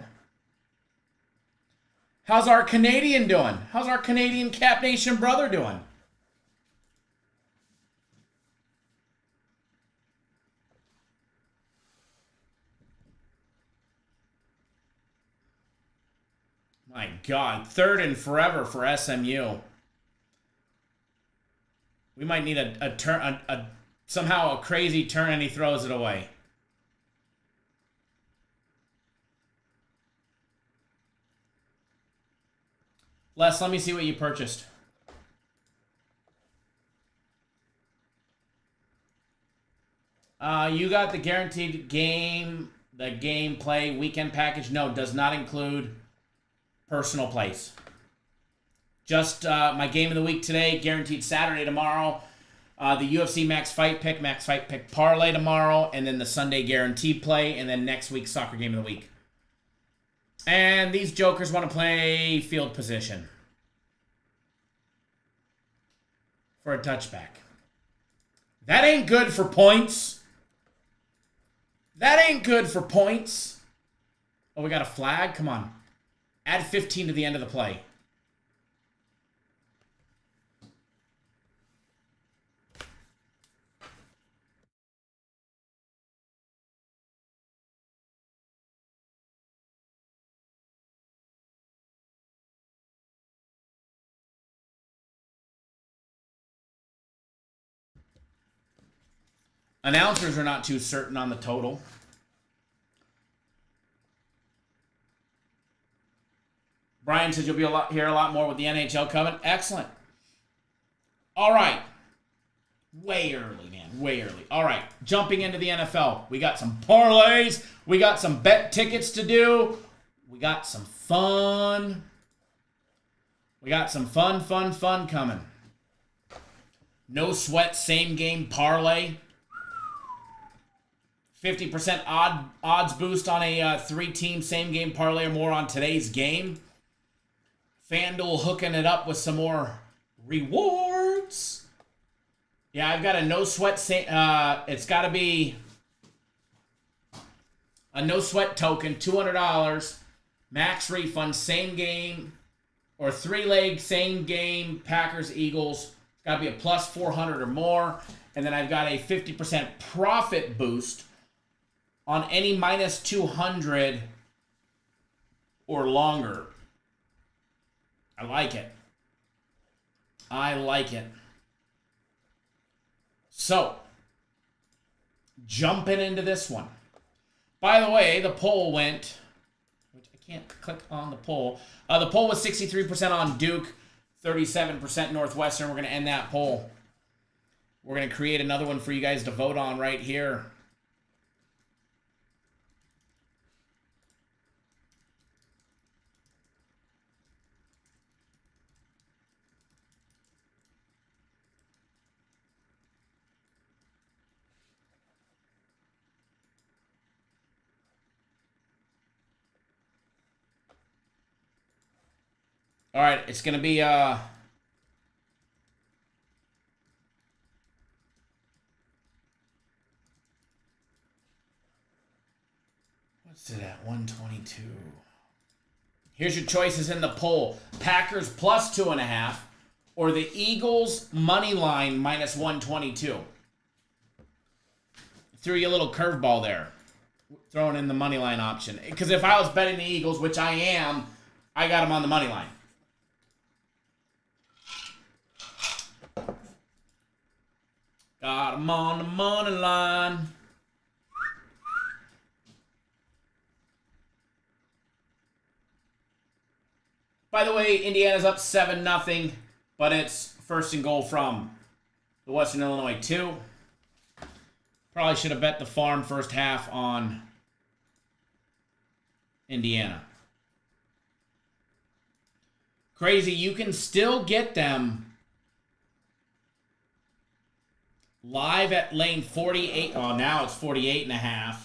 How's our Canadian doing? How's our Canadian Cap Nation brother doing? My God, third and forever for SMU. We might need a turn, somehow a crazy turn, and he throws it away. Les, let me see what you purchased. You got the guaranteed game, the gameplay weekend package. No, does not include personal plays. Just my game of the week today, guaranteed Saturday tomorrow. The UFC Max Fight Pick parlay tomorrow, and then the Sunday guaranteed play, and then next week's soccer game of the week. And these jokers want to play field position for a touchback. That ain't good for points. That ain't good for points. Oh, we got a flag? Come on. Add 15 to the end of the play. Announcers are not too certain on the total. Brian says you'll be here a lot more with the NHL coming. Excellent. All right. Way early, man. Way early. All right. Jumping into the NFL. We got some parlays. We got some bet tickets to do. We got some fun. We got some fun coming. No sweat, same game parlay. 50% odds boost on a 3-team same game parlay or more on today's game. FanDuel hooking it up with some more rewards. Yeah, I've got a no sweat. It's got to be a no sweat token, $200, max refund, same game or 3-leg same game Packers Eagles. It's got to be a plus 400 or more, and then I've got a 50% profit boost on any minus 200 or longer. I like it. I like it. So, jumping into this one. By the way, the poll went, which I can't click on the poll. The poll was 63% on Duke, 37% Northwestern. We're going to end that poll. We're going to create another one for you guys to vote on right here. All right, it's going to be what's it at? 122. Here's your choices in the poll. Packers plus 2.5 or the Eagles money line minus 122. Threw you a little curveball there. Throwing in the money line option. Because if I was betting the Eagles, which I am, I got them on the money line. Got them on the money line. By the way, Indiana's up 7-0, but it's first and goal from the Western Illinois 2. Probably should have bet the farm first half on Indiana. Crazy, you can still get them live at lane 48. Oh, now it's 48.5.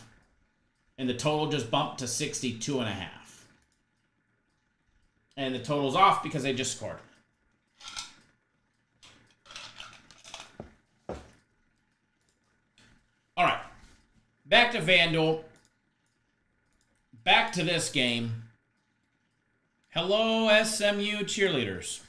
And the total just bumped to 62.5. And the total's off because they just scored. All right. Back to FanDuel. back to this game. Hello, SMU cheerleaders.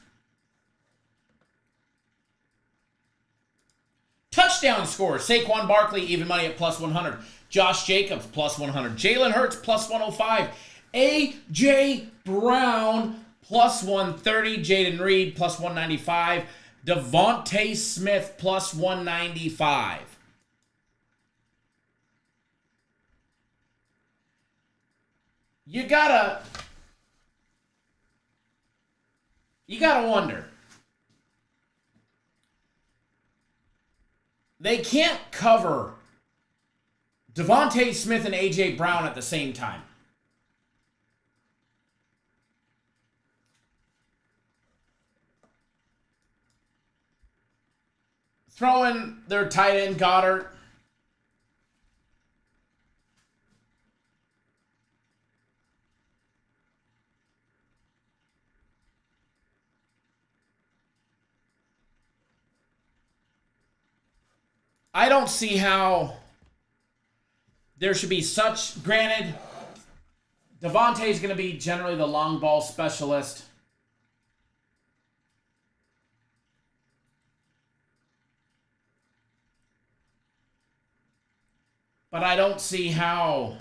Touchdown score. Saquon Barkley, even money at plus 100. Josh Jacobs, plus 100. Jalen Hurts, plus 105. A.J. Brown, plus 130. Jaden Reed, plus 195. Devontae Smith, plus 195. You gotta wonder. They can't cover Devontae Smith and A.J. Brown at the same time. Throwing their tight end Goddard. I don't see how there should be such... Granted, Devontae's going to be generally the long ball specialist. But I don't see how...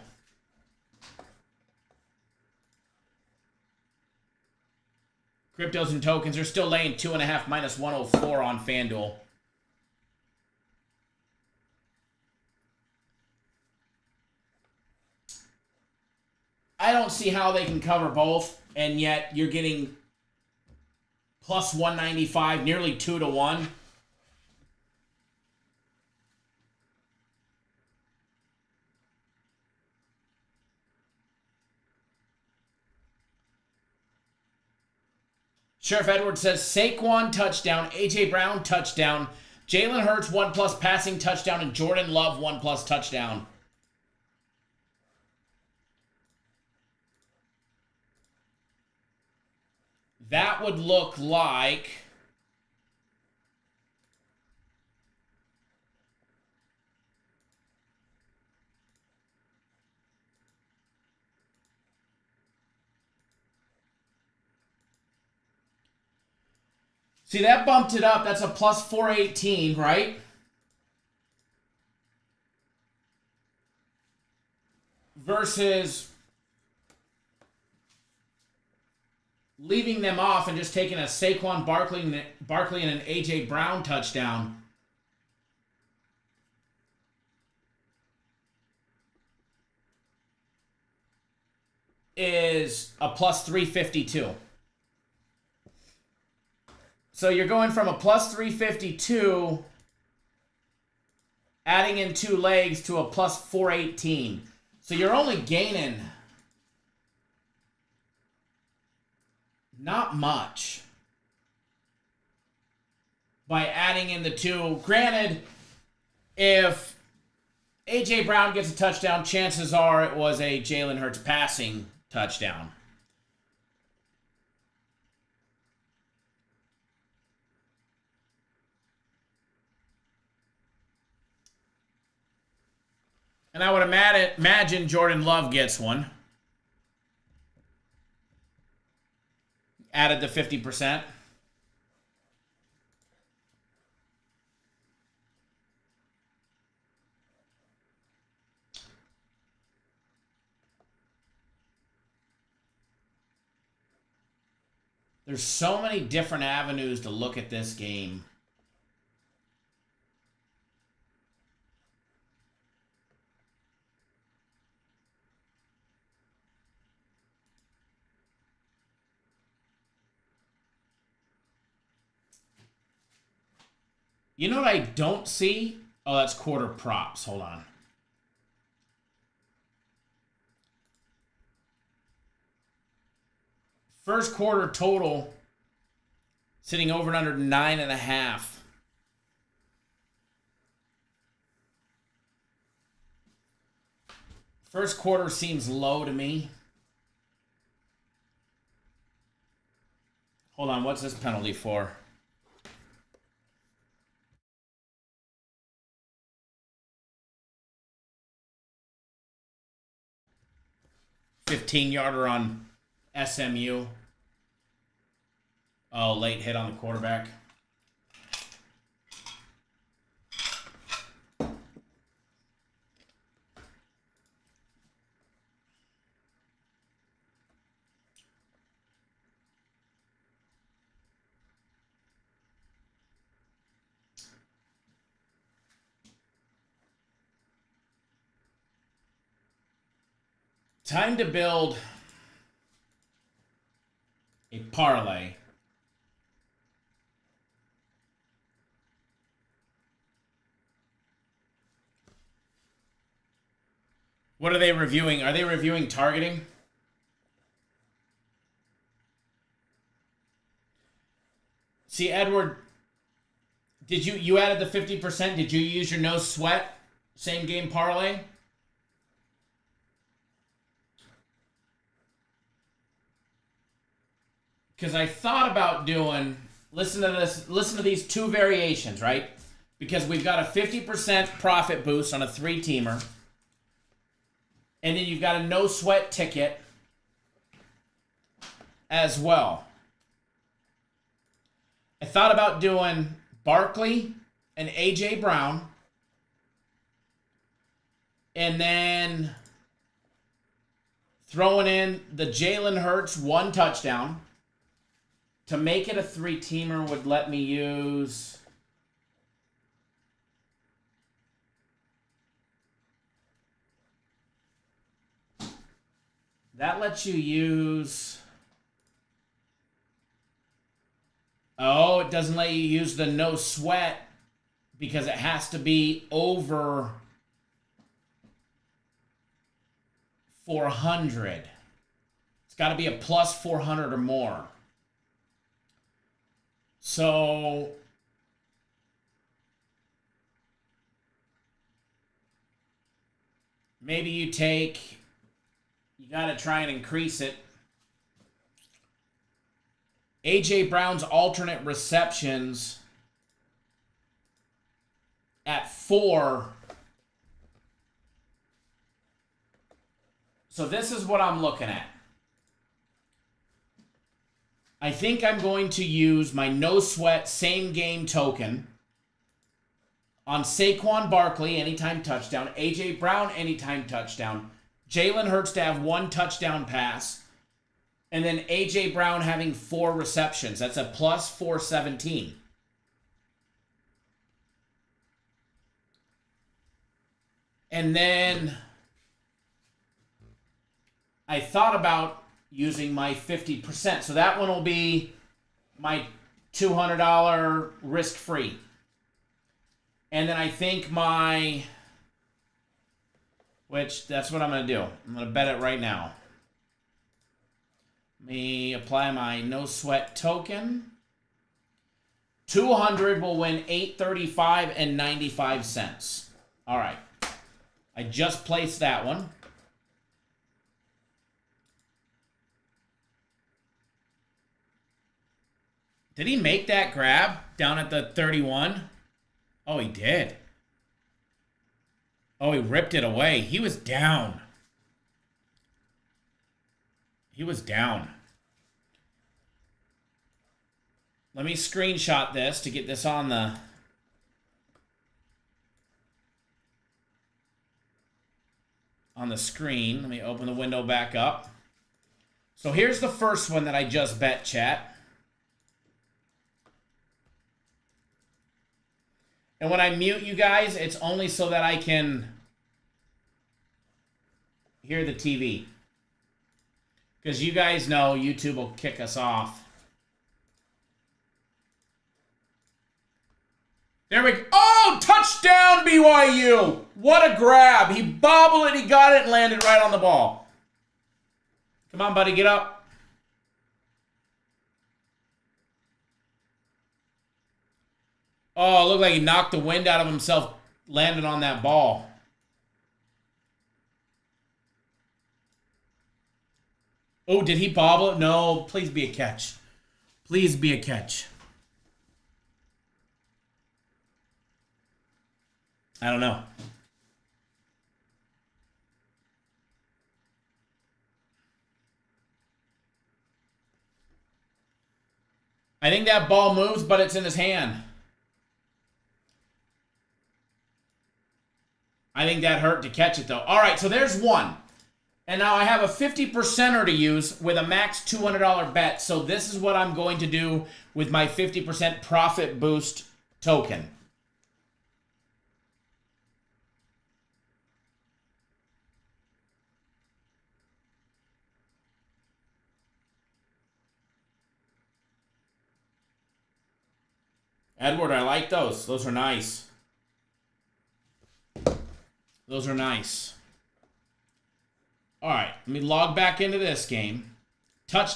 Cryptos and tokens are still laying 2.5 minus 104 on FanDuel. I don't see how they can cover both, and yet you're getting plus 195, nearly 2-1. Sheriff Edwards says Saquon touchdown, A.J. Brown touchdown, Jalen Hurts 1+ passing touchdown, and Jordan Love 1+ touchdown. That would look like... See, that bumped it up. That's a plus 418, right? Versus leaving them off and just taking a Saquon Barkley and an A.J. Brown touchdown. Is a plus 352. So you're going from a plus 352, adding in 2 legs, to a plus 418. So you're only gaining not much by adding in the 2. Granted, if A.J. Brown gets a touchdown, chances are it was a Jalen Hurts passing touchdown. And I would imagine Jordan Love gets one. Added to 50%. There's so many different avenues to look at this game. You know what I don't see? Oh, that's quarter props. Hold on. First quarter total sitting over and under 9.5. First quarter seems low to me. Hold on, what's this penalty for? 15-yarder on SMU. Oh, late hit on the quarterback. Time to build a parlay. What are they reviewing? Are they reviewing targeting? See, Edward, did you added the 50%? Did you use your no sweat same game parlay? Because I thought about doing, listen to this, listen to these two variations, right? Because we've got a 50% profit boost on a 3-teamer. And then you've got a no sweat ticket as well. I thought about doing Barkley and A.J. Brown. And then throwing in the Jalen Hurts 1 touchdown. To make it a 3-teamer would let me use... That lets you use... Oh, it doesn't let you use the no sweat because it has to be over 400. It's got to be a plus 400 or more. So maybe you got to try and increase it. A.J. Brown's alternate receptions at 4. So this is what I'm looking at. I think I'm going to use my no sweat same game token on Saquon Barkley anytime touchdown, A.J. Brown anytime touchdown, Jalen Hurts to have 1 touchdown pass, and then A.J. Brown having 4 receptions. That's a plus 417. And then I thought about using my 50%. So that one will be my $200 risk-free. And then I think which that's what I'm going to do. I'm going to bet it right now. Let me apply my no sweat token. 200 will win $8.35 and 95 cents. All right. I just placed that one. Did he make that grab down at the 31? Oh, he did. Oh, he ripped it away. He was down. He was down. Let me screenshot this to get this on the screen. Let me open the window back up. So here's the first one that I just bet, chat. And when I mute you guys, it's only so that I can hear the TV. Because you guys know YouTube will kick us off. There we go. Oh, touchdown BYU. What a grab. He bobbled it, he got it, and landed right on the ball. Come on, buddy, get up. Oh, it looked like he knocked the wind out of himself landing on that ball. Oh, did he bobble it? No, please be a catch. Please be a catch. I don't know. I think that ball moves, but it's in his hand. I think that hurt to catch it, though. All right, so there's one. And now I have a 50%er to use with a max $200 bet. So this is what I'm going to do with my 50% profit boost token. Edward, I like those. Those are nice. Those are nice. All right, let me log back into this game. On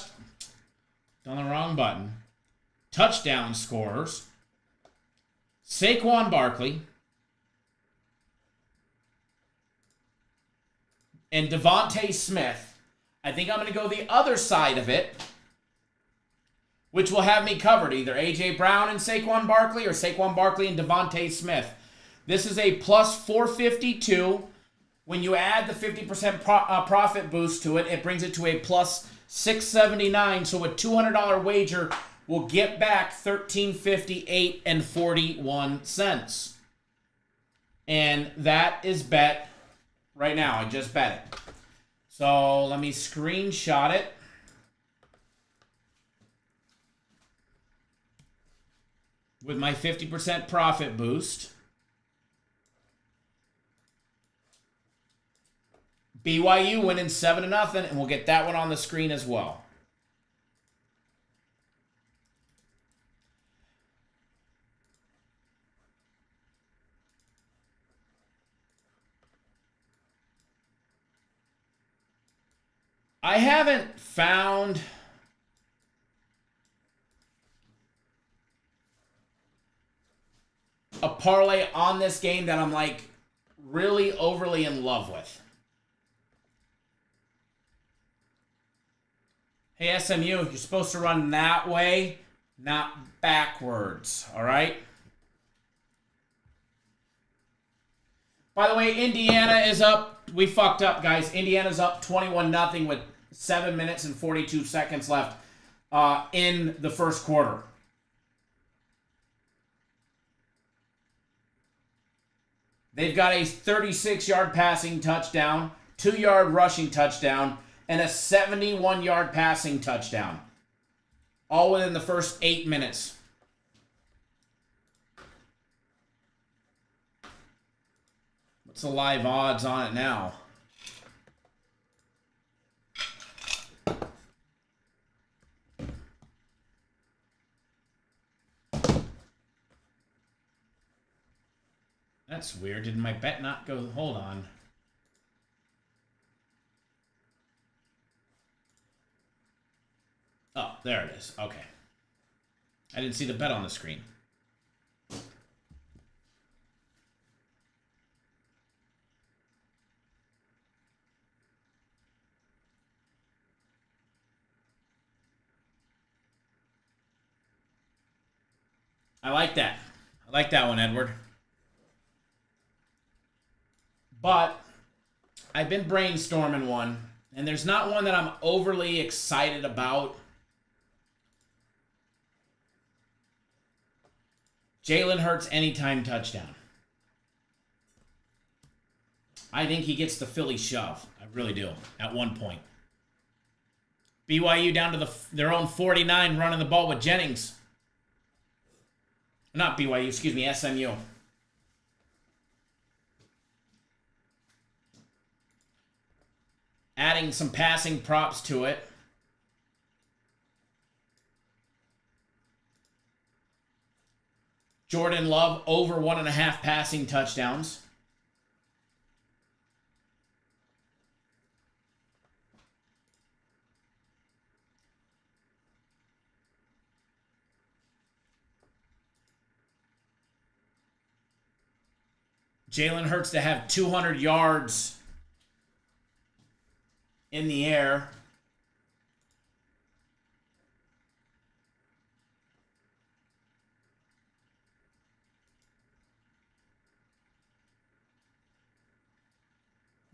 the wrong button. Touchdown scorers. Saquon Barkley. And Devontae Smith. I think I'm going to go the other side of it, which will have me covered. Either A.J. Brown and Saquon Barkley or Saquon Barkley and Devontae Smith. This is a plus 452. When you add the 50% profit boost to it, it brings it to a plus 679. So a $200 wager will get back $13.58 and 41 cents. And that is bet right now. I just bet it. So let me screenshot it. With my 50% profit boost. BYU winning 7-0, and we'll get that one on the screen as well. I haven't found a parlay on this game that I'm like really overly in love with. Hey, SMU, you're supposed to run that way, not backwards, all right? By the way, Indiana is up. We fucked up, guys. Indiana's up 21-0 with 7 minutes and 42 seconds left in the first quarter. They've got a 36-yard passing touchdown, 2-yard rushing touchdown, and a 71-yard passing touchdown. All within the first 8 minutes. What's the live odds on it now? That's weird. Did my bet not go? Hold on. Oh, there it is. Okay. I didn't see the bet on the screen. I like that. I like that one, Edward. But I've been brainstorming one, and there's not one that I'm overly excited about. Jalen Hurts anytime touchdown. I think he gets the Philly shove. I really do, at one point. BYU down to their own 49 running the ball with Jennings. Not BYU, excuse me, SMU. Adding some passing props to it. Jordan Love over 1.5 passing touchdowns. Jalen Hurts to have 200 yards in the air.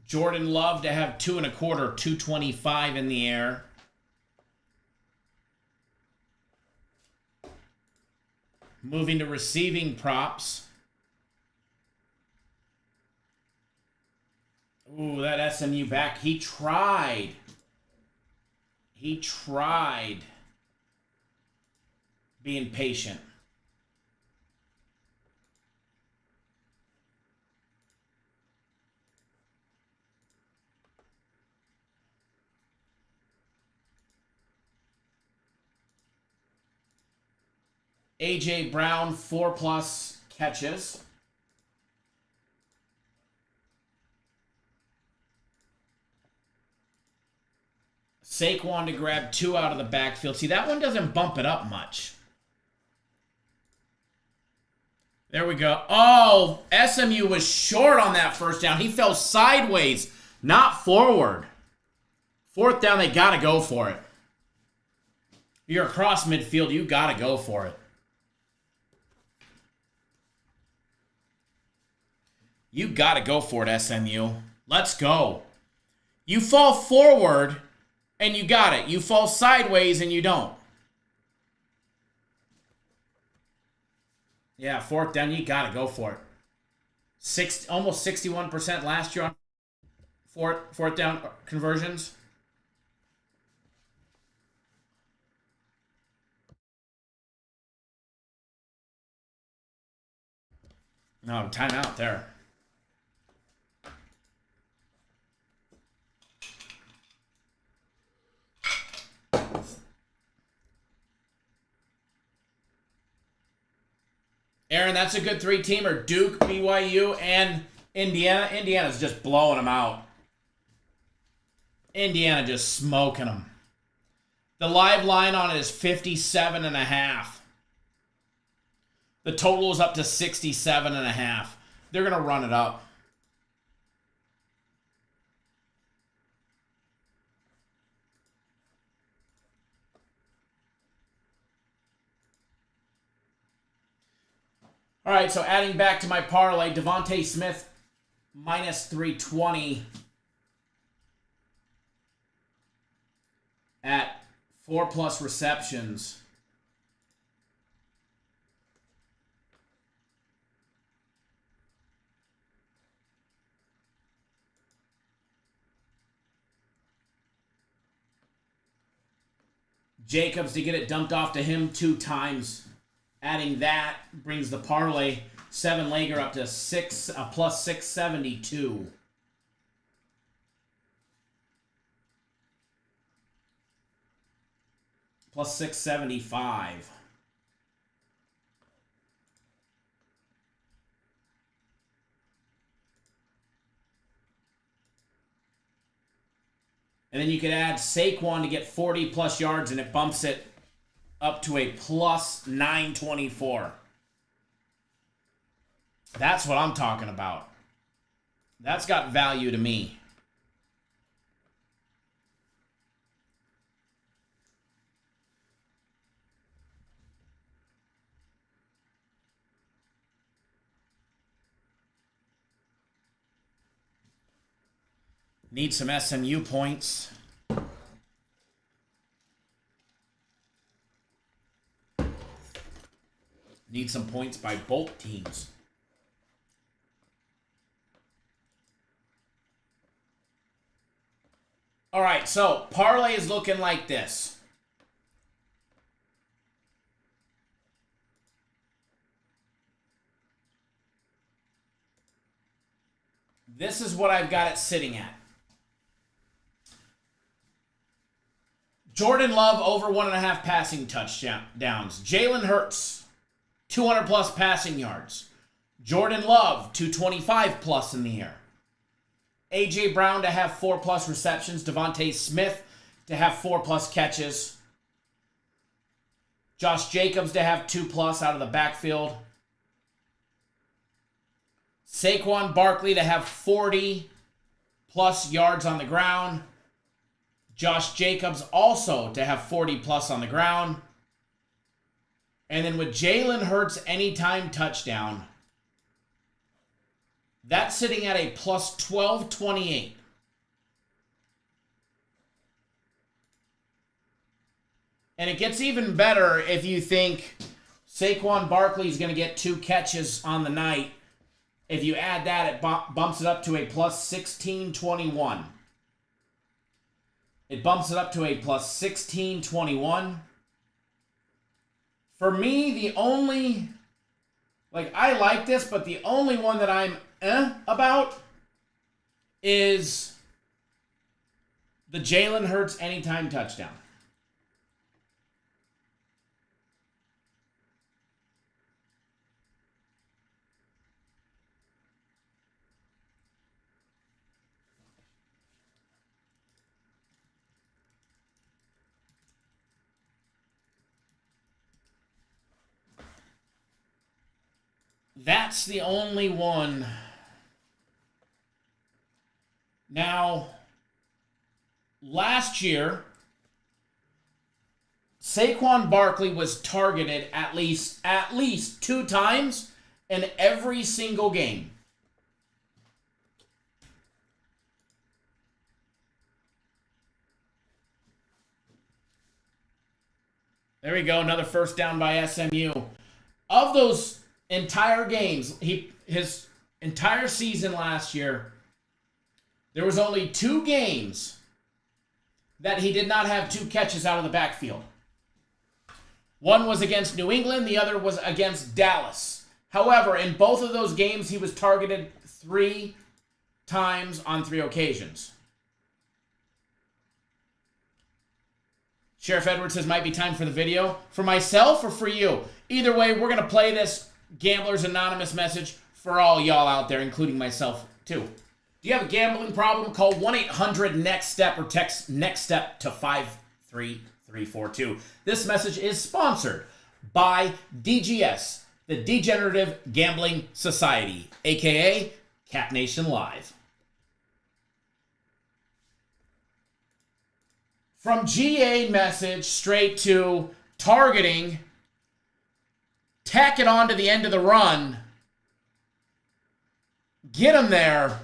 Jordan Love to have 2.25, 225 in the air. Moving to receiving props. Ooh, that SMU back. He tried. He tried being patient. A.J. Brown, 4+ catches. Saquon to grab 2 out of the backfield. See, that one doesn't bump it up much. There we go. Oh, SMU was short on that first down. He fell sideways, not forward. 4th down, they got to go for it. You're across midfield, you got to go for it. You got to go for it, SMU. Let's go. You fall forward, and you got it. You fall sideways, and you don't. Yeah, 4th down, you got to go for it. Almost 61% last year on fourth down conversions. No, timeout there. Aaron, that's a good 3-teamer. Duke, BYU, and Indiana. Indiana's just blowing them out. Indiana just smoking them. The live line on it is 57.5. The total is up to 67.5. They're going to run it up. All right, so adding back to my parlay, Devontae Smith minus 320 at 4+ receptions. Jacobs to get it dumped off to him 2 times. Adding that brings the parlay 7-legger up to plus 672. Plus 675. And then you could add Saquon to get 40+ yards, and it bumps it up to a plus 924. That's what I'm talking about. That's got value to me. Need some SMU points. Need some points by both teams. All right, so parlay is looking like this. This is what I've got it sitting at. Jordan Love over 1.5 passing touchdowns. Jalen Hurts, 200+ passing yards. Jordan Love, 225+ in the air. A.J. Brown to have 4+ receptions. Devontae Smith to have 4+ catches. Josh Jacobs to have 2+ out of the backfield. Saquon Barkley to have 40+ yards on the ground. Josh Jacobs also to have 40+ on the ground. And then with Jalen Hurts anytime touchdown, that's sitting at a plus 1228. And it gets even better if you think Saquon Barkley is going to get 2 catches on the night. If you add that, it bumps it up to a plus 1621. It bumps it up to a plus 1621. For me, the only... Like, I like this, but the only one that I'm about is the Jalen Hurts anytime touchdown. That's the only one. Now, last year, Saquon Barkley was targeted at least 2 times in every single game. There we go, another first down by SMU. Of those entire games, his entire season last year, there was only 2 games that he did not have 2 catches out of the backfield. One was against New England, the other was against Dallas. However, in both of those games, he was targeted 3 times on 3 occasions. Sheriff Edwards says, might be time for the video. For myself or for you? Either way, we're going to play this Gamblers Anonymous message for all y'all out there, including myself, too. Do you have a gambling problem? Call 1-800-NEXT-STEP or text NEXT-STEP to 53342. This message is sponsored by DGS, the Degenerative Gambling Society, a.k.a. Cat Nation Live. From GA message straight to targeting, tack it on to the end of the run, get him there,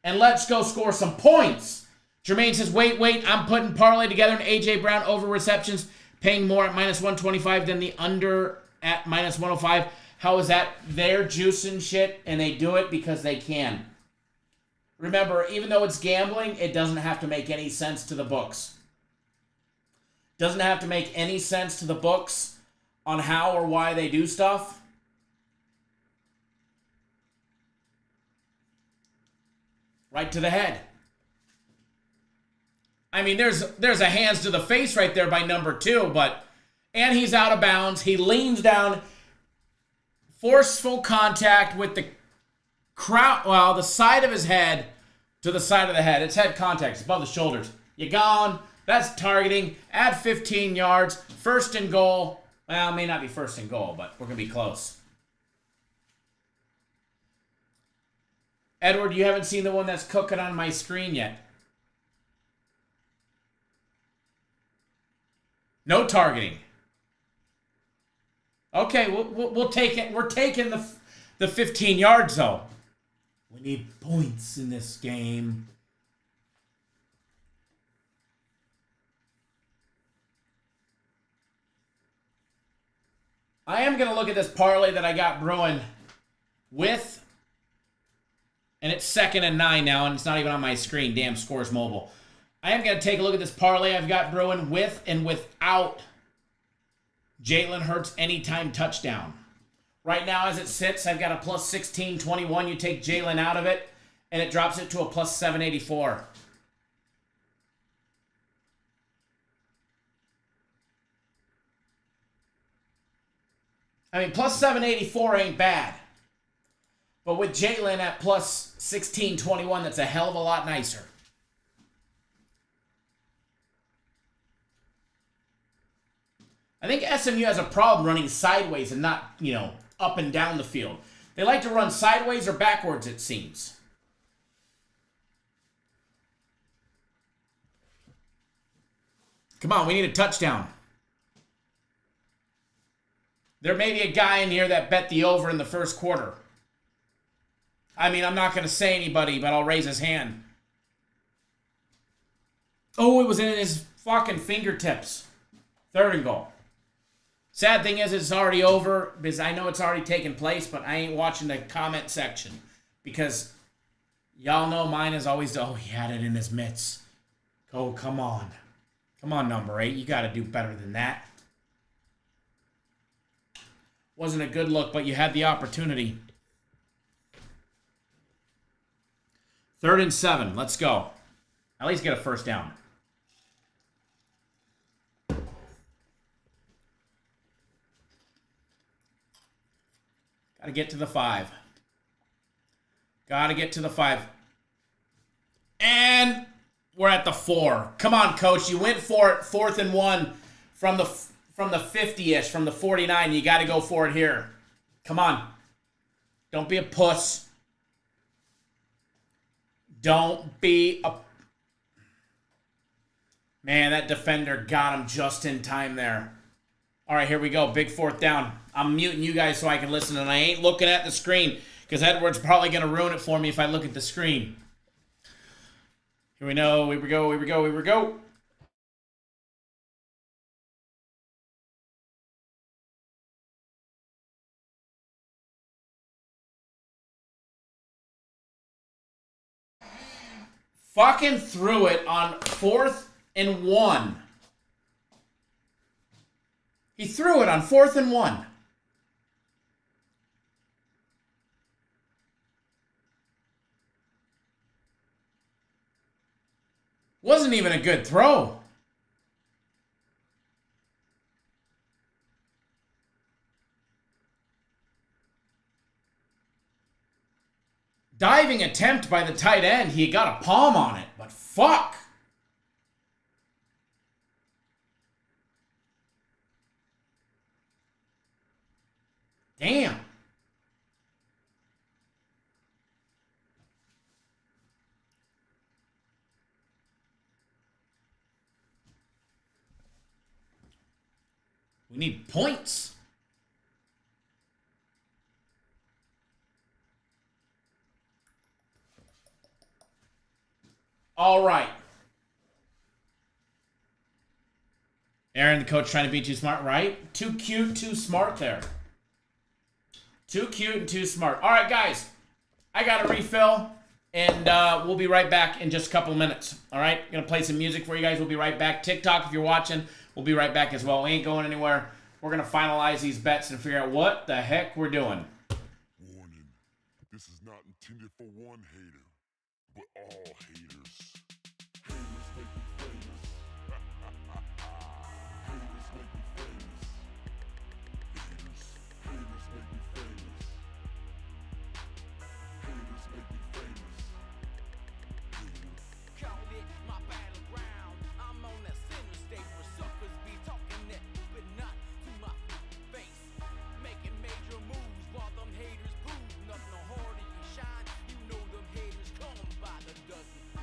and let's go score some points. Jermaine says, wait, I'm putting parlay together and A.J. Brown over receptions, paying more at minus 125 than the under at minus 105. How is that? They're juicing shit, and they do it because they can. Remember, even though it's gambling, it doesn't have to make any sense to the books. Doesn't have to make any sense to the books on how or why they do stuff. Right to the head. I mean, there's a hands to the face right there by number 2, and he's out of bounds. He leans down, forceful contact with the the side of his head to the side of the head. It's head contact. It's above the shoulders. You gone. That's targeting. Add 15 yards. First and goal. Well, it may not be first and goal, but we're going to be close. Edward, you haven't seen the one that's cooking on my screen yet. No targeting. Okay, we'll take it. We're taking the 15 yards, though. We need points in this game. I am going to look at this parlay that I got brewing with, and it's 2nd and 9 now, and it's not even on my screen. Damn, Scores Mobile. I am going to take a look at this parlay I've got brewing with and without Jalen Hurts anytime touchdown. Right now, as it sits, I've got a plus 1621. You take Jalen out of it, and it drops it to a plus 784. I mean, plus 784 ain't bad. But with Jalen at plus 1621, that's a hell of a lot nicer. I think SMU has a problem running sideways and not, up and down the field. They like to run sideways or backwards, it seems. Come on, we need a touchdown. There may be a guy in here that bet the over in the first quarter. I mean, I'm not going to say anybody, but I'll raise his hand. Oh, it was in his fucking fingertips. 3rd and goal. Sad thing is, it's already over because I know it's already taken place, but I ain't watching the comment section because y'all know mine is always, oh, he had it in his mitts. Oh, come on. Come on, number 8. You got to do better than that. Wasn't a good look, but you had the opportunity. 3rd and 7. Let's go. At least get a first down. Got to get to the 5. Got to get to the 5. And we're at the 4. Come on, coach. You went for it. 4th and 1 from the 50-ish, from the 49. You got to go for it here. Come on. Don't be a puss. Don't be a... Man, that defender got him just in time there. All right, here we go. Big 4th down. I'm muting you guys so I can listen, and I ain't looking at the screen because Edward's probably going to ruin it for me if I look at the screen. Here we go. Here we go. Here we go. Here we go. Fucking threw it on 4th and 1. He threw it on 4th and 1. Wasn't even a good throw. Diving attempt by the tight end. He got a palm on it, but fuck. Damn. We need points. All right. Aaron, the coach, trying to be too smart, right? Too cute, too smart there. Too cute and too smart. All right, guys. I got a refill, and we'll be right back in just a couple of minutes. All right? Going to play some music for you guys. We'll be right back. TikTok, if you're watching, we'll be right back as well. We ain't going anywhere. We're going to finalize these bets and figure out what the heck we're doing. Warning. This is not intended for one hater, but all haters. Haters make me famous. Haters make me famous. Haters make me famous. Haters make me famous. Call it my battleground. I'm on that center stage where suckers be talking that, but not to my face. Making major moves while them haters prove nothing no harder you shine. You know them haters come by the dozen.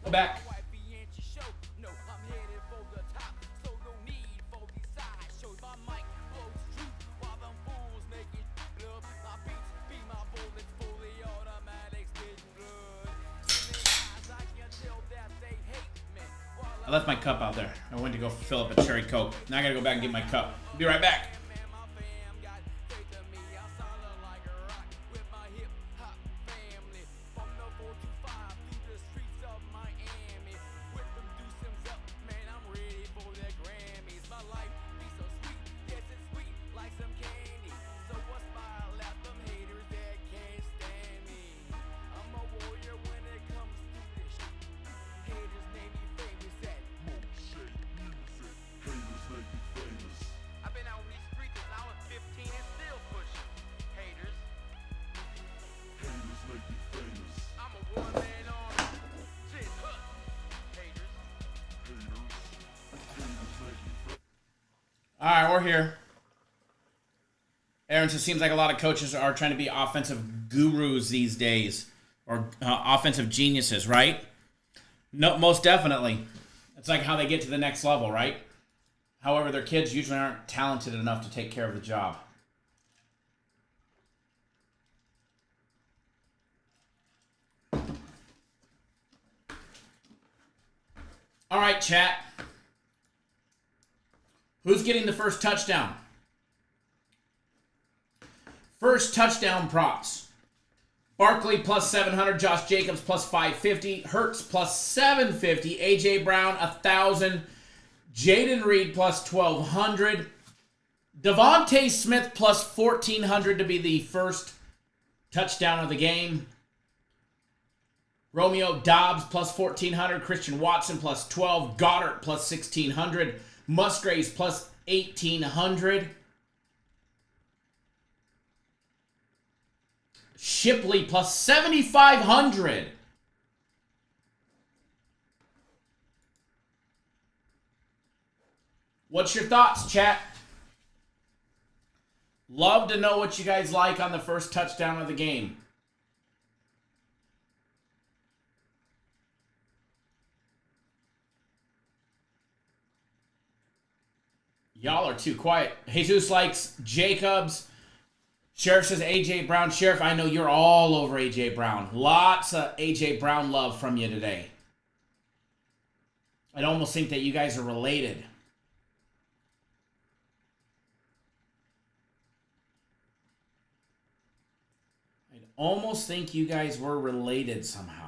Go back. I left my cup out there. I went to go fill up a cherry Coke. Now I gotta go back and get my cup. Be right back. All right, we're here. Aaron, it seems like a lot of coaches are trying to be offensive gurus these days, or offensive geniuses, right? No, most definitely. It's like how they get to the next level, right? However, their kids usually aren't talented enough to take care of the job. All right, chat. Who's getting the first touchdown? First touchdown props. Barkley plus 700, Josh Jacobs plus 550, Hurts plus 750, AJ Brown 1,000, Jaden Reed plus 1,200, Devontae Smith plus 1,400 to be the first touchdown of the game. Romeo Dobbs plus 1,400, Christian Watson plus 12, Goddard plus 1,600, Musgraves plus 1,800. Shipley plus 7,500. What's your thoughts, chat? Love to know what you guys like on the first touchdown of the game. Y'all are too quiet. Jesus likes Jacobs. Sheriff says A.J. Brown. Sheriff, I know you're all over A.J. Brown. Lots of A.J. Brown love from you today. I'd almost think that you guys are related. I'd almost think you guys were related somehow.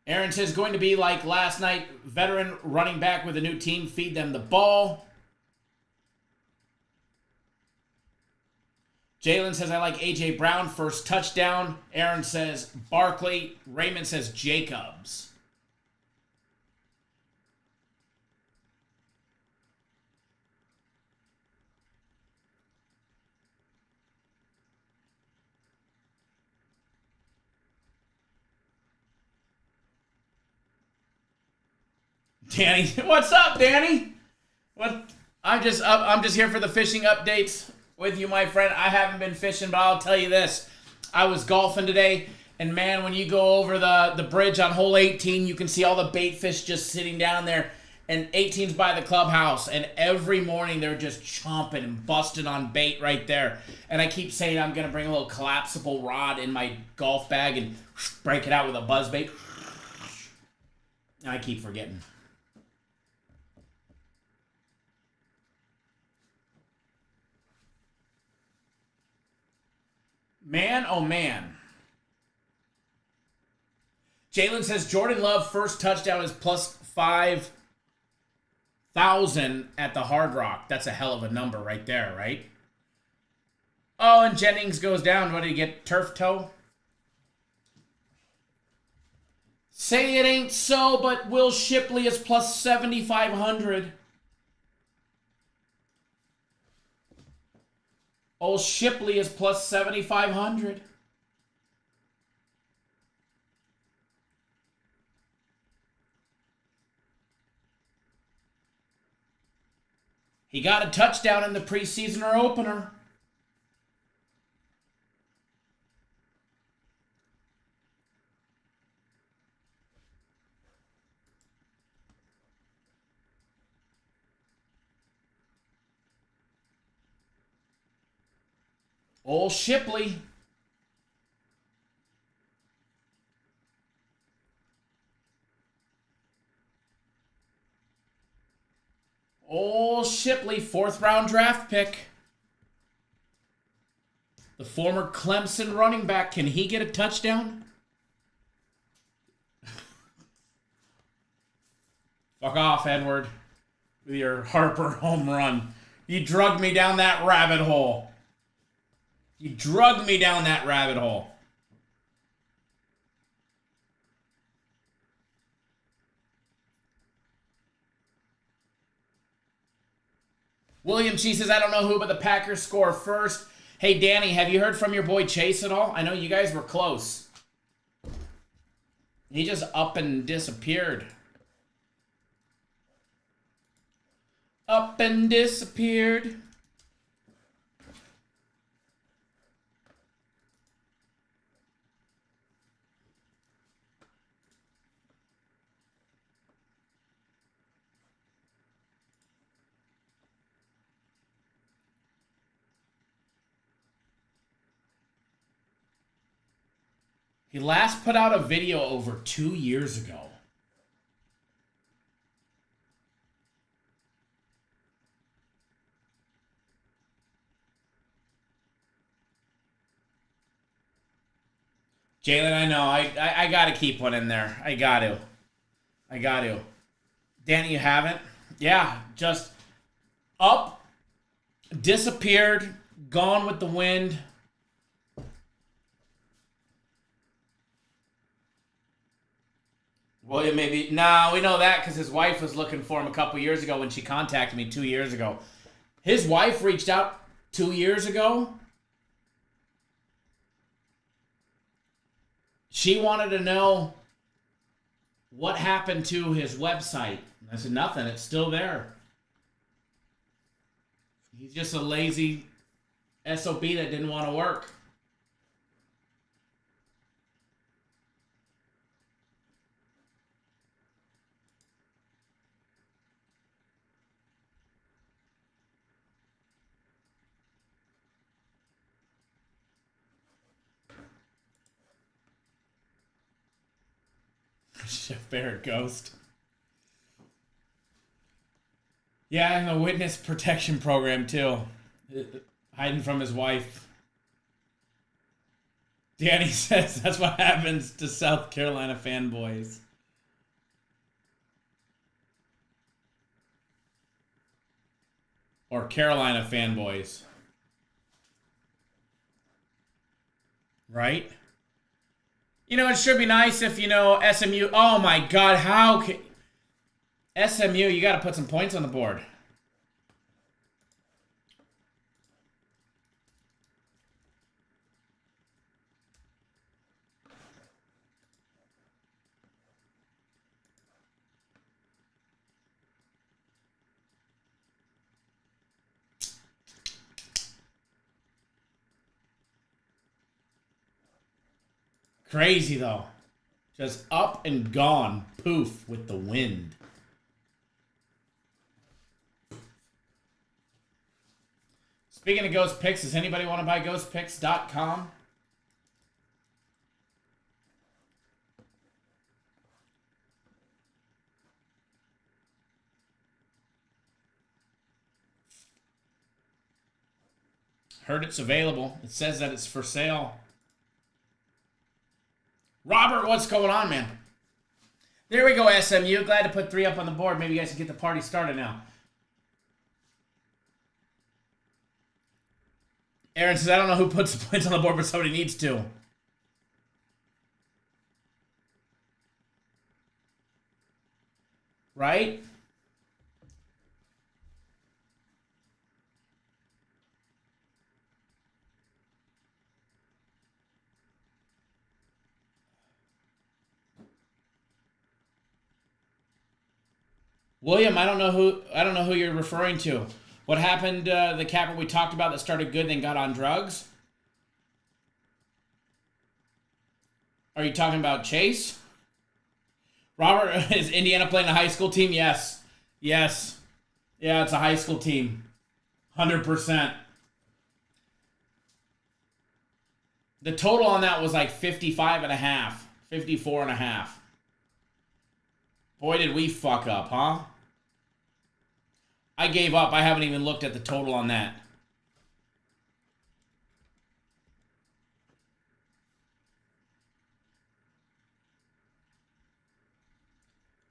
Aaron says, going to be like last night, veteran running back with a new team, feed them the ball. Jalen says, I like A.J. Brown, first touchdown. Aaron says, Barkley. Raymond says, Jacobs. Danny, what's up, Danny? What? I'm just here for the fishing updates with you, my friend. I haven't been fishing, but I'll tell you this: I was golfing today, and man, when you go over the bridge on hole 18, you can see all the bait fish just sitting down there. And 18's by the clubhouse, and every morning they're just chomping and busting on bait right there. And I keep saying I'm gonna bring a little collapsible rod in my golf bag and break it out with a buzz bait. I keep forgetting. Man, oh man. Jalen says Jordan Love first touchdown is plus 5,000 at the Hard Rock. That's a hell of a number right there, right? Oh, and Jennings goes down. What did he get? Turf toe? Say it ain't so, but Will Shipley is plus 7,500. Old Shipley is plus 7,500. He got a touchdown in the preseason or opener. Old Shipley. Old Shipley, 4th round draft pick. The former Clemson running back. Can he get a touchdown? Fuck off, Edward. With your Harper home run. You drugged me down that rabbit hole. You drugged me down that rabbit hole. William G says, I don't know who, but the Packers score first. Hey, Danny, have you heard from your boy Chase at all? I know you guys were close. He just up and disappeared. Up and disappeared. He last put out a video over 2 years ago. Jalen, I know. I got to keep one in there. I got to. Danny, you haven't? Yeah, just up, disappeared, gone with the wind. Well, maybe. No, we know that because his wife was looking for him a couple years ago when she contacted me 2 years ago. His wife reached out 2 years ago. She wanted to know what happened to his website. I said, nothing. It's still there. He's just a lazy SOB that didn't want to work. Chef Barrett Ghost. Yeah, and the witness protection program too. Hiding from his wife. Danny says that's what happens to South Carolina fanboys. Or Carolina fanboys. Right? You know, it should be nice if, SMU... Oh, my God, how can... SMU, you got to put some points on the board. Crazy, though. Just up and gone. Poof with the wind. Speaking of Ghost Picks, does anybody want to buy ghostpicks.com? Heard it's available. It says that it's for sale. Robert, what's going on, man? There we go, SMU. Glad to put 3 up on the board. Maybe you guys can get the party started now. Aaron says, I don't know who puts the points on the board, but somebody needs to. Right? William, I don't know who you're referring to. What happened the capper we talked about that started good then got on drugs? Are you talking about Chase? Robert, is Indiana playing a high school team? Yes. Yes. Yeah, it's a high school team. 100%. The total on that was like 55 and a half. 54 and a half. Boy, did we fuck up, huh? I gave up. I haven't even looked at the total on that.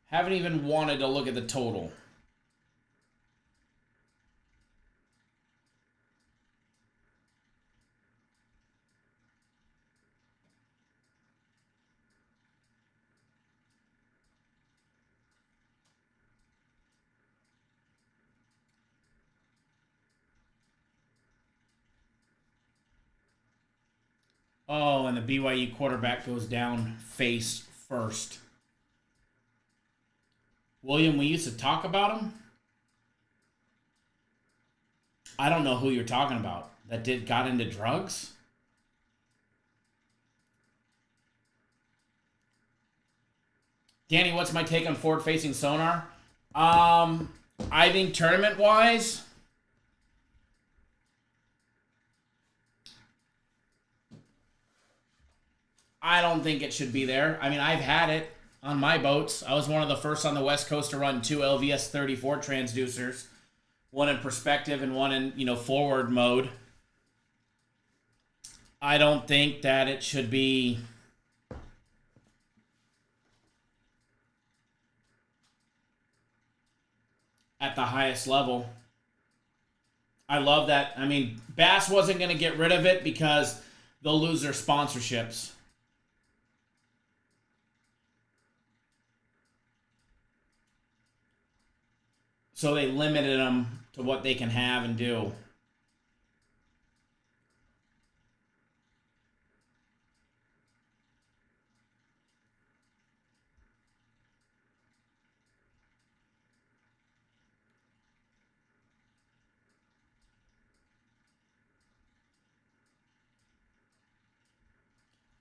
Haven't even wanted to look at the total. Oh, and the BYU quarterback goes down face first. William, we used to talk about him. I don't know who you're talking about. That got into drugs? Danny, what's my take on forward-facing sonar? I think tournament-wise, I don't think it should be there. I mean, I've had it on my boats. I was one of the first on the West Coast to run 2 LVS 34 transducers. One in perspective and one in, forward mode. I don't think that it should be at the highest level. I love that. I mean, Bass wasn't going to get rid of it because they'll lose their sponsorships. So they limited them to what they can have and do.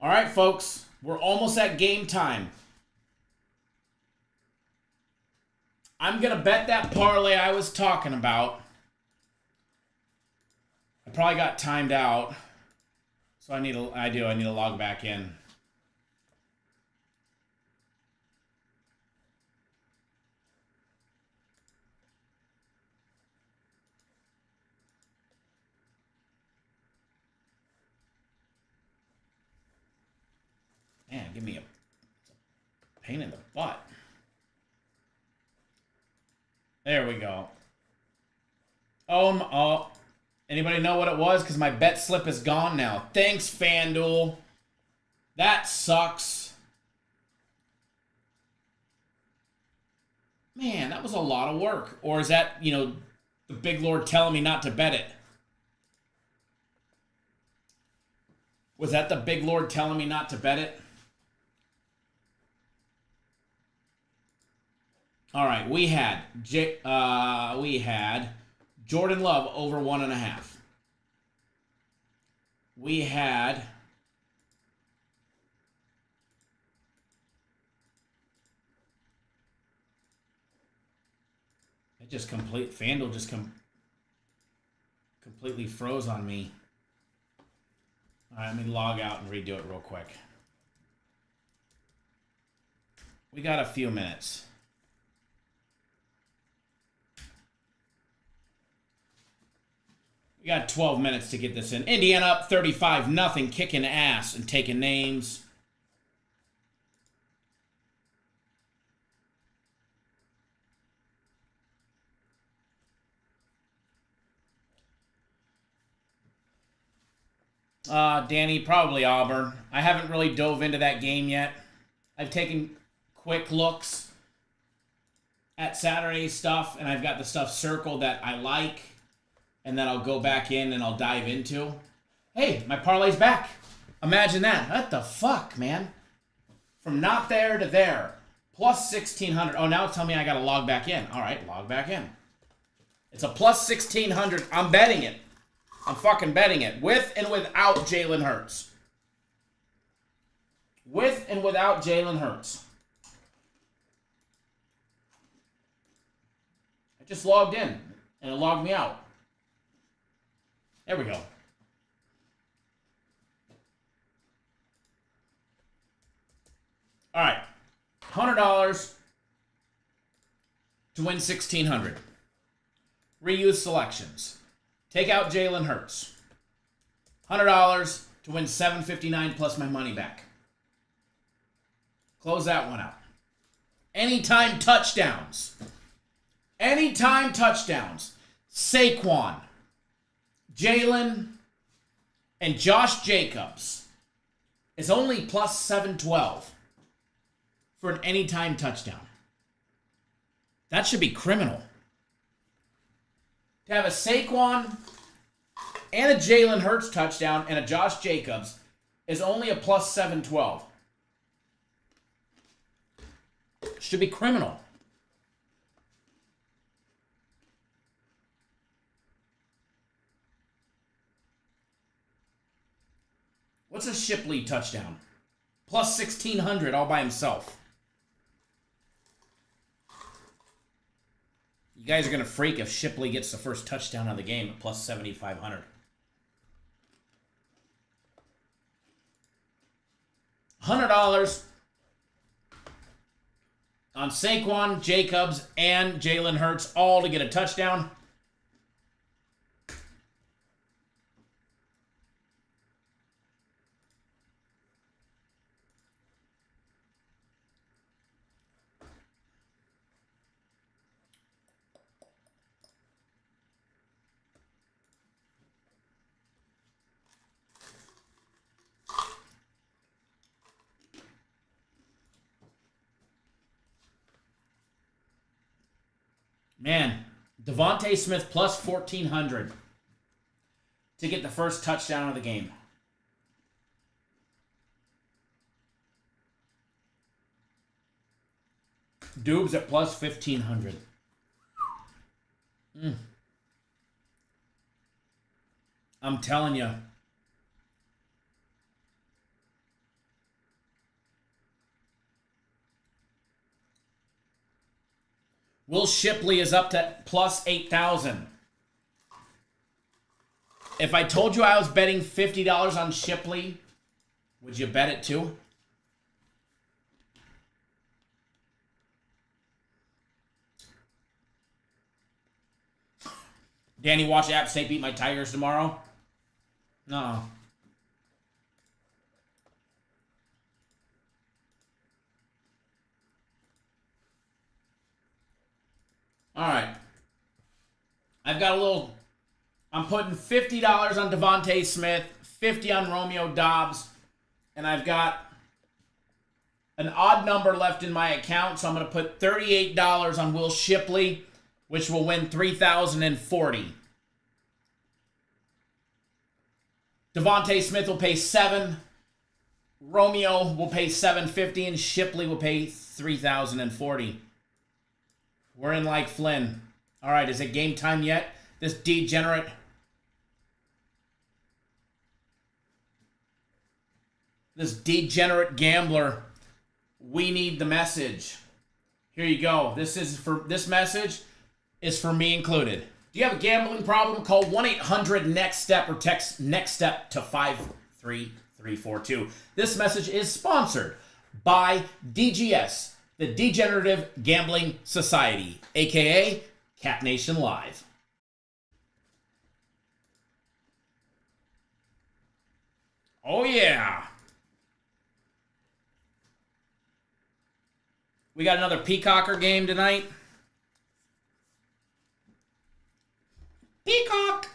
All right, folks, we're almost at game time. I'm going to bet that parlay I was talking about. I probably got timed out. So I need to log back in. Man, give me a pain in the butt. There we go. Oh, anybody know what it was? Because my bet slip is gone now. Thanks, FanDuel. That sucks. Man, that was a lot of work. Or is that, the big Lord telling me not to bet it? Was that the big Lord telling me not to bet it? All right, we had Jordan Love over 1.5. We had FanDuel just completely froze on me. All right, let me log out and redo it real quick. We got a few minutes. We got 12 minutes to get this in. Indiana up 35-0, kicking ass and taking names. Danny, probably Auburn. I haven't really dove into that game yet. I've taken quick looks at Saturday stuff, and I've got the stuff circled that I like. And then I'll go back in and I'll dive into. Hey, my parlay's back. Imagine that. What the fuck, man? From not there to there. Plus 1,600. Oh, now it's telling me I got to log back in. All right, log back in. It's a plus 1,600. I'm betting it. I'm fucking betting it. With and without Jalen Hurts. With and without Jalen Hurts. I just logged in, and it logged me out. There we go. All right. $100 to win 1,600. Reuse selections. Take out Jalen Hurts. $100 to win $759 plus my money back. Close that one out. Anytime touchdowns. Anytime touchdowns. Saquon, Jalen, and Josh Jacobs is only plus 712 for an anytime touchdown. That should be criminal. To have a Saquon and a Jalen Hurts touchdown and a Josh Jacobs is only a plus 712. Should be criminal. What's a Shipley touchdown? Plus 1,600 all by himself. You guys are going to freak if Shipley gets the first touchdown of the game at plus 7,500. $100 on Saquon, Jacobs, and Jalen Hurts, all to get a touchdown. Man, Devontae Smith plus 1,400 to get the first touchdown of the game. Dubes at plus 1,500. I'm telling you. Will Shipley is up to plus 8,000. If I told you I was betting $50 on Shipley, would you bet it too? Danny, watch App State beat my Tigers tomorrow? No. All right. I've got a little... I'm putting $50 on Devontae Smith, $50 on Romeo Doubs, and I've got an odd number left in my account, so I'm going to put $38 on Will Shipley, which will win $3,040. Devontae Smith will pay $7. Romeo will pay $750, and Shipley will pay $3,040. We're in like Flynn. All right, is it game time yet? This degenerate. This degenerate gambler. We need the message. Here you go. This message is for me included. Do you have a gambling problem? Call 1-800-NEXT-STEP or text NEXT STEP to 53342. This message is sponsored by DGS, the Degenerative Gambling Society, aka Cat Nation Live. Oh yeah. We got another Peacocker game tonight. Peacock!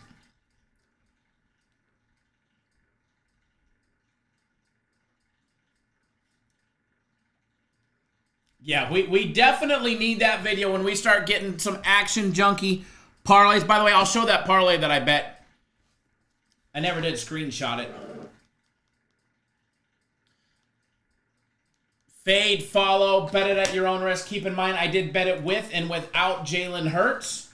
Yeah, we definitely need that video when we start getting some action junkie parlays. By the way, I'll show that parlay that I bet. I never did screenshot it. Fade, follow, bet it at your own risk. Keep in mind, I did bet it with and without Jalen Hurts.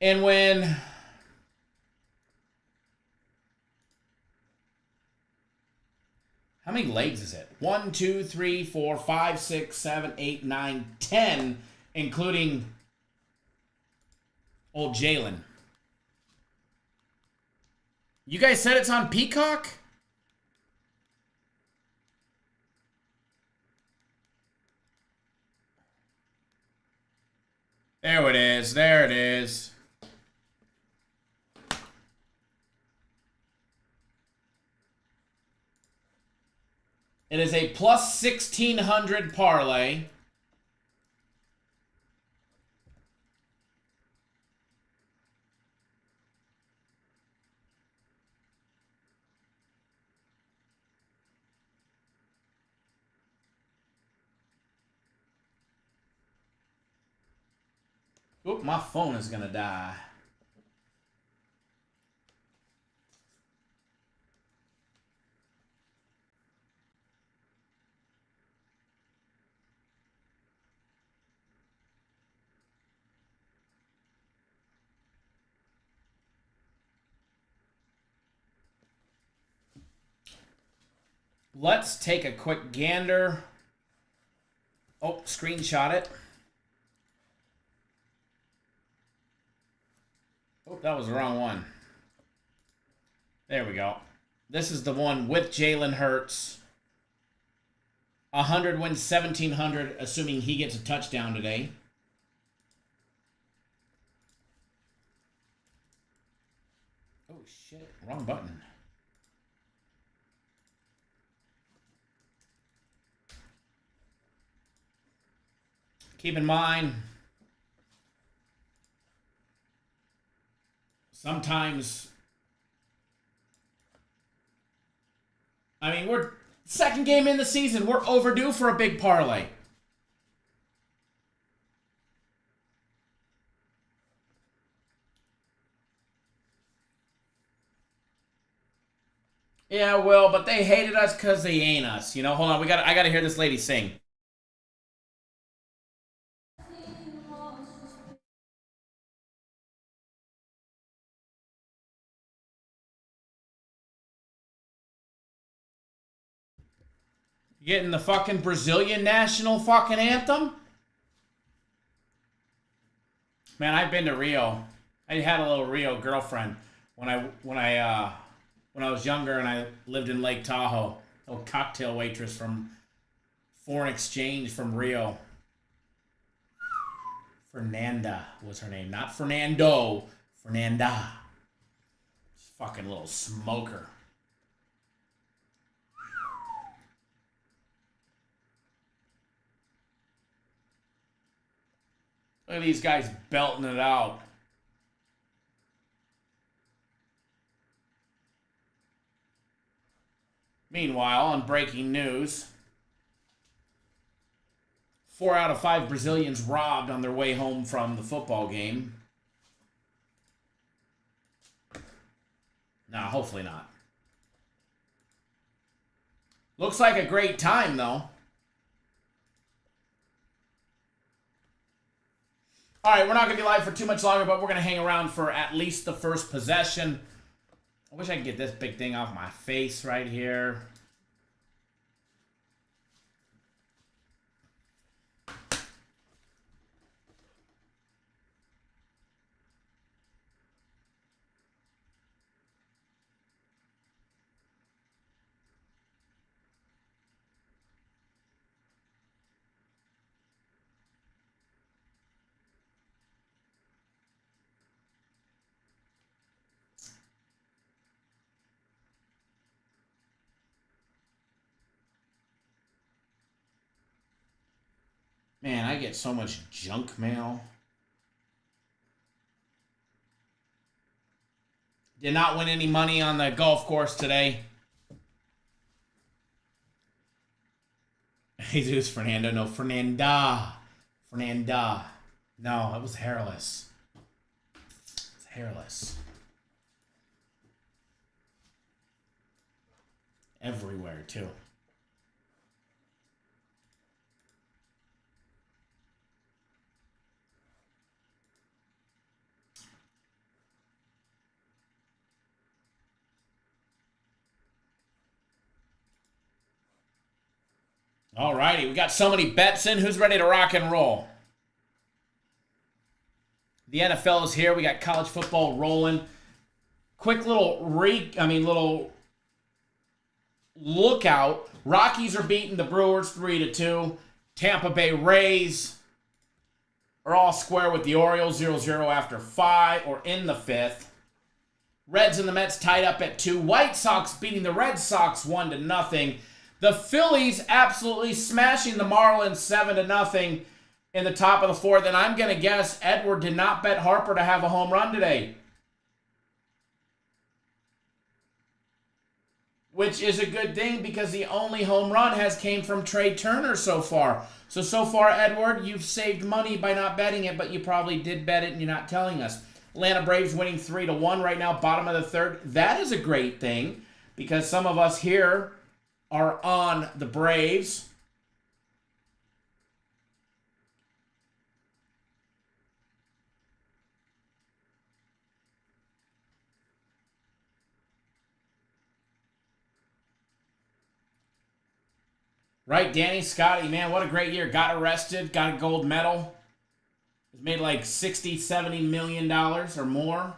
And when how many legs is it? 1, 2, 3, 4, 5, 6, 7, 8, 9, 10, including old Jalen. You guys said it's on Peacock? There it is. There it is. It is a plus 1,600 parlay. Oop, my phone is going to die. Let's take a quick gander. Oh, screenshot it. Oh, that was the wrong one. There we go. This is the one with Jalen Hurts. 100 wins 1,700, assuming he gets a touchdown today. Oh, shit. Wrong button. Keep in mind, sometimes, I mean, we're second game in the season. We're overdue for a big parlay. Yeah, well, but they hated us because they ain't us. You know, hold on. I gotta hear this lady sing. Getting the fucking Brazilian national fucking anthem? Man, I've been to Rio. I had a little Rio girlfriend when I was younger and I lived in Lake Tahoe. A little cocktail waitress from foreign exchange from Rio. Fernanda was her name, not Fernando. Fernanda. Fucking little smoker. Look at these guys belting it out. Meanwhile, on breaking news, 4 out of 5 Brazilians robbed on their way home from the football game. Nah, hopefully not. Looks like a great time, though. All right, we're not going to be live for too much longer, but we're going to hang around for at least the first possession. I wish I could get this big thing off my face right here. Man, I get so much junk mail. Did not win any money on the golf course today. Jesus Fernando. No, Fernanda. Fernanda. No, it was hairless. It's hairless. Everywhere, too. All righty, we got so many bets in. Who's ready to rock and roll? The NFL is here. We got college football rolling. Quick little little lookout. Rockies are beating the Brewers 3-2. Tampa Bay Rays are all square with the Orioles 0-0 after 5 or in the 5th. Reds and the Mets tied up at 2. White Sox beating the Red Sox 1-0. The Phillies absolutely smashing the Marlins 7-0 in the top of the 4th. And I'm going to guess Edward did not bet Harper to have a home run today, which is a good thing because the only home run has came from Trey Turner so far. So far, Edward, you've saved money by not betting it, but you probably did bet it and you're not telling us. Atlanta Braves winning 3-1 right now, bottom of the 3rd. That is a great thing because some of us here are on the Braves. Right, Danny Scotty, man, what a great year. Got arrested, got a gold medal. He's made like $60, $70 million or more.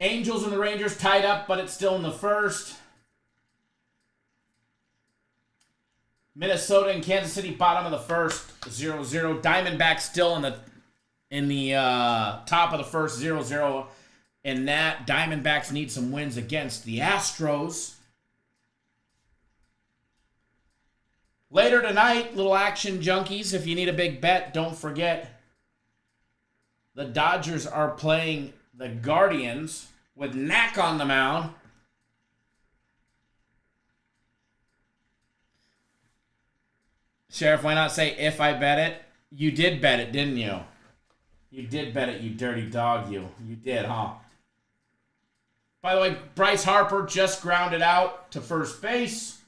Angels and the Rangers tied up, but it's still in the 1st. Minnesota and Kansas City, bottom of the 1st, 0-0. Diamondbacks still in the top of the 1st, 0-0. And that Diamondbacks need some wins against the Astros. Later tonight, little action junkies, if you need a big bet, don't forget the Dodgers are playing the Guardians with Knack on the mound. Sheriff, why not say if I bet it? You did bet it, didn't you? You did bet it, you dirty dog, you. You did, huh? By the way, Bryce Harper just grounded out to first base.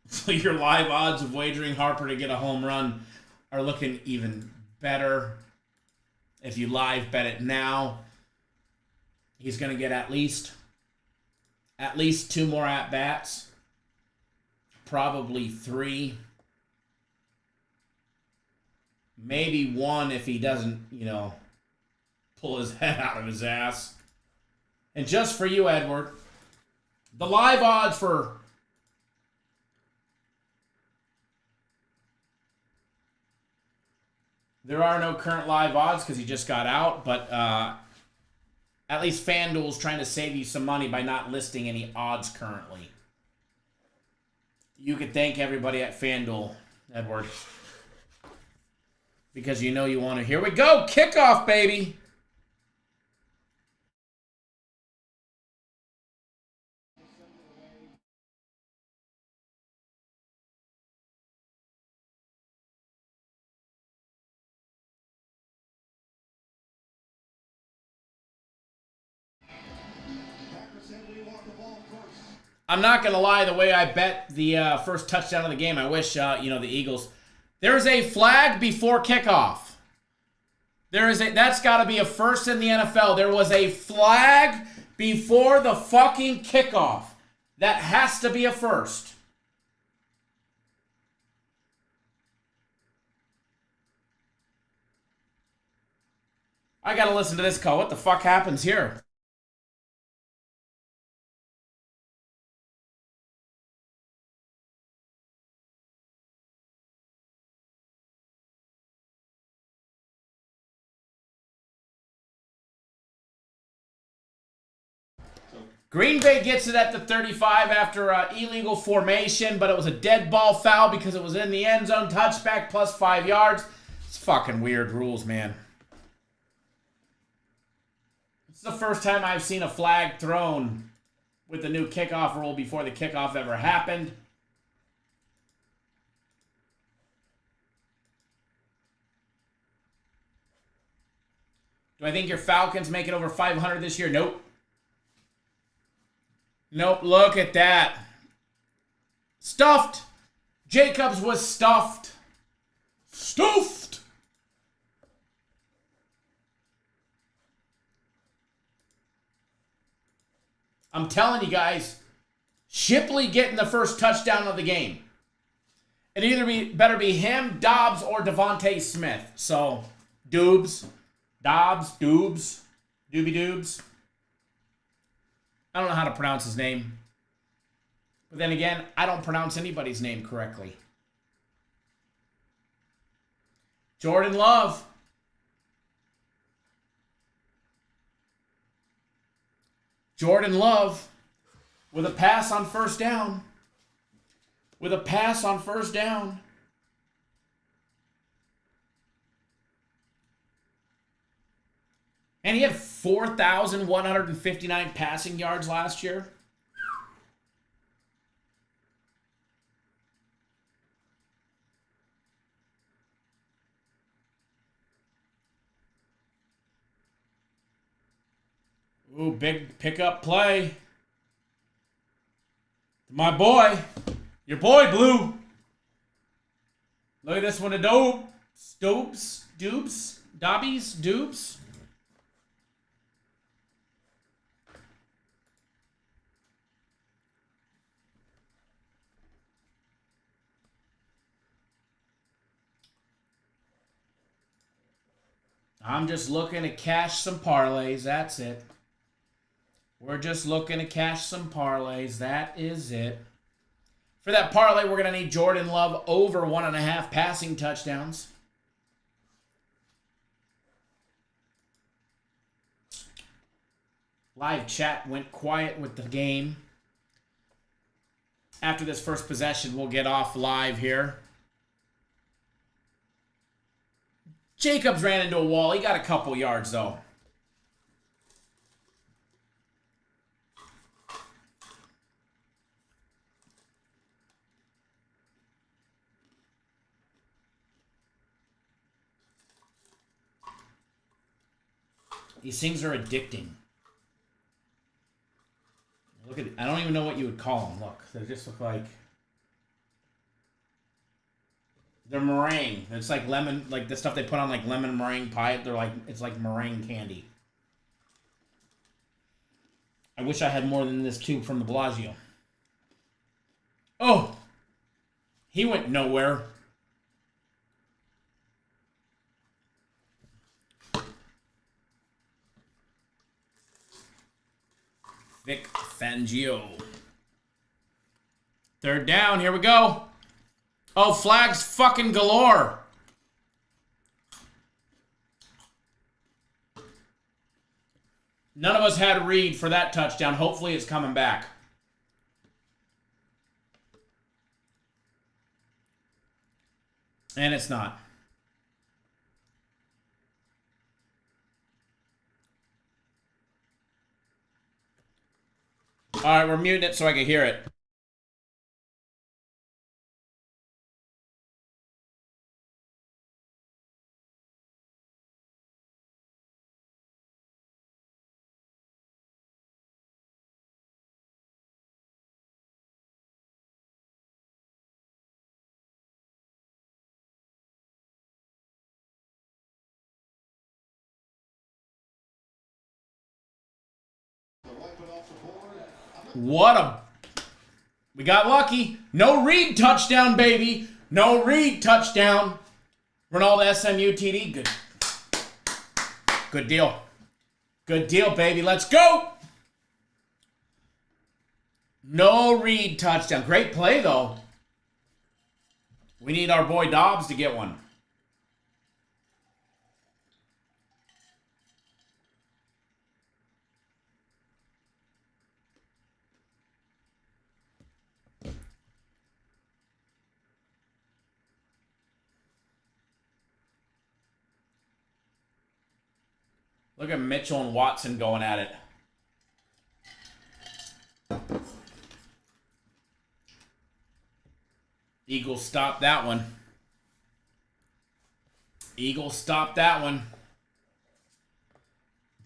So your live odds of wagering Harper to get a home run are looking even better. If you live bet it now, he's going to get at least 2 more at-bats. Probably 3. Maybe 1 if he doesn't, pull his head out of his ass. And just for you, Edward, the live odds for there are no current live odds because he just got out, but at least FanDuel's trying to save you some money by not listing any odds currently. You could thank everybody at FanDuel, Edward, because you know you want to. Here we go, kickoff, baby. I'm not going to lie, the way I bet the first touchdown of the game, I wish, the Eagles. There's a flag before kickoff. That's got to be a first in the NFL. There was a flag before the fucking kickoff. That has to be a first. I got to listen to this call. What the fuck happens here? Green Bay gets it at the 35 after illegal formation, but it was a dead ball foul because it was in the end zone. Touchback plus 5 yards. It's fucking weird rules, man. It's the first time I've seen a flag thrown with the new kickoff rule before the kickoff ever happened. Do I think your Falcons make it over 500 this year? Nope. Nope, look at that. Stuffed. Jacobs was stuffed. Stuffed. I'm telling you guys, Shipley getting the first touchdown of the game. It better be him, Dobbs, or Devontae Smith. So, Doobs, Dobbs, Doobs, Doobie Doobs. I don't know how to pronounce his name. But then again, I don't pronounce anybody's name correctly. Jordan Love. Jordan Love with a pass on first down. With a pass on first down. And he had 4,159 passing yards last year. Ooh, big pickup play. My boy. Your boy, Blue. Look at this one. A dope. Stopes. Dupes. Dobbies. Dupes. I'm just looking to cash some parlays. That's it. We're just looking to cash some parlays. That is it. For that parlay, we're going to need Jordan Love over 1.5 passing touchdowns. Live chat went quiet with the game. After this first possession, we'll get off live here. Jacobs ran into a wall. He got a couple yards, though. These things are addicting. Look at, I don't even know what you would call them. Look, they just look like they're meringue. It's like lemon, like the stuff they put on like lemon meringue pie. They're like, it's like meringue candy. I wish I had more than this tube from the Bellagio. Oh, he went nowhere. Vic Fangio. Third down. Here we go. Oh, flags fucking galore. None of us had Reed for that touchdown. Hopefully it's coming back. And it's not. All right, we're muting it so I can hear it. We got lucky. No Reed touchdown, baby. No Reed touchdown. Ronaldo SMU TD. Good. Good deal. Good deal, baby. Let's go. No Reed touchdown. Great play, though. We need our boy Dobbs to get one. Look at Mitchell and Watson going at it. Eagles stopped that one. Eagles stopped that one.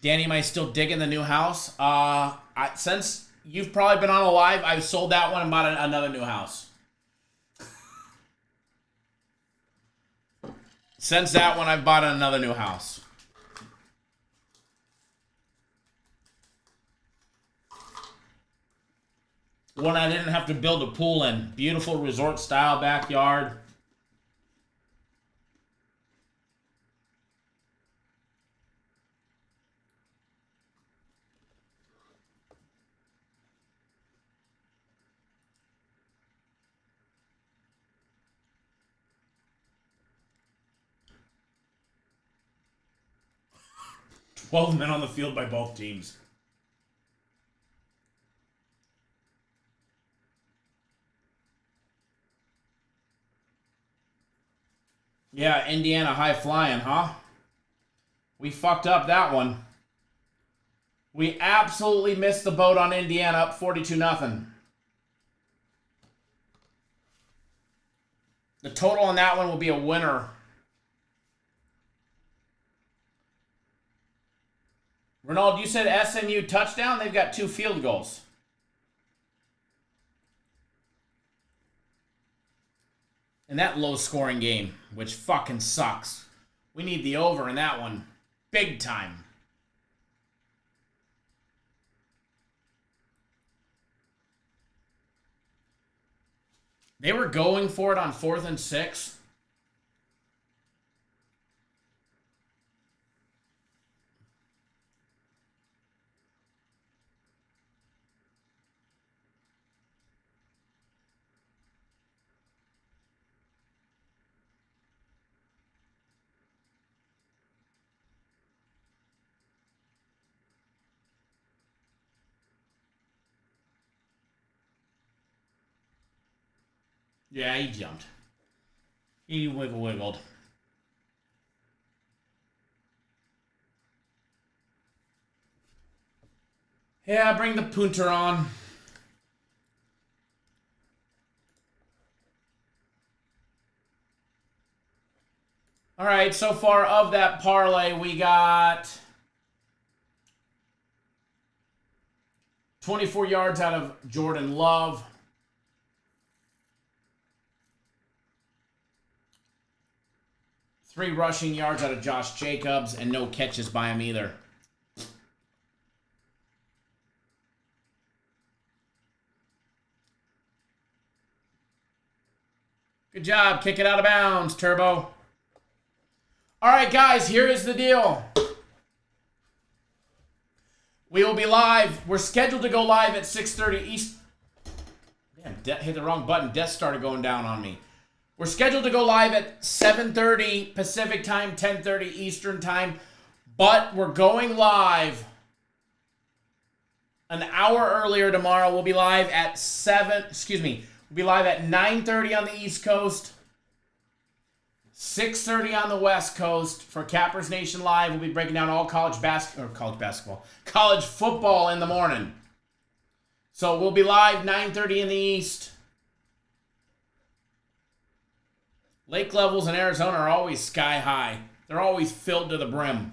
Danny, am I still digging the new house? Since you've probably been on a live, I've sold that one and bought another new house. Since that one, I've bought another new house. One I didn't have to build a pool in. Beautiful resort-style backyard. "12 men on the field by both teams." Yeah, Indiana high flying, huh? We fucked up that one. We absolutely missed the boat on Indiana, up 42-0. The total on that one will be a winner. Ronald, you said SMU touchdown? They've got 2 field goals. In that low-scoring game, which fucking sucks. We need the over in that one. Big time. They were going for it on 4th and 6. Yeah, he jumped. He wiggled. Yeah, bring the punter on. All right, so far of that parlay, we got 24 yards out of Jordan Love. 3 rushing yards out of Josh Jacobs, and no catches by him either. Good job. Kick it out of bounds, Turbo. All right, guys, here is the deal. We will be live. We're scheduled to go live at 6:30 East. Damn, hit the wrong button. Death started going down on me. We're scheduled to go live at 7:30 Pacific time, 10:30 Eastern time, but we're going live an hour earlier tomorrow. We'll be live at we'll be live at 9:30 on the East Coast, 6:30 on the West Coast for Cappers Nation Live. We'll be breaking down all college football in the morning. So we'll be live 9:30 in the East. Lake levels in Arizona are always sky high. They're always filled to the brim.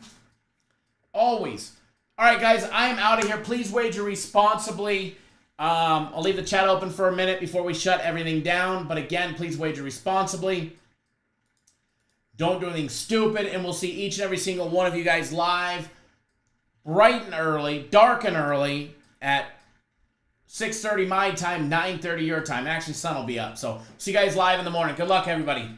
Always. All right, guys, I am out of here. Please wager responsibly. I'll leave the chat open for a minute before we shut everything down. But again, please wager responsibly. Don't do anything stupid. And we'll see each and every single one of you guys live bright and early, dark and early at 6:30 my time, 9:30 your time. Actually, sun will be up. So see you guys live in the morning. Good luck, everybody.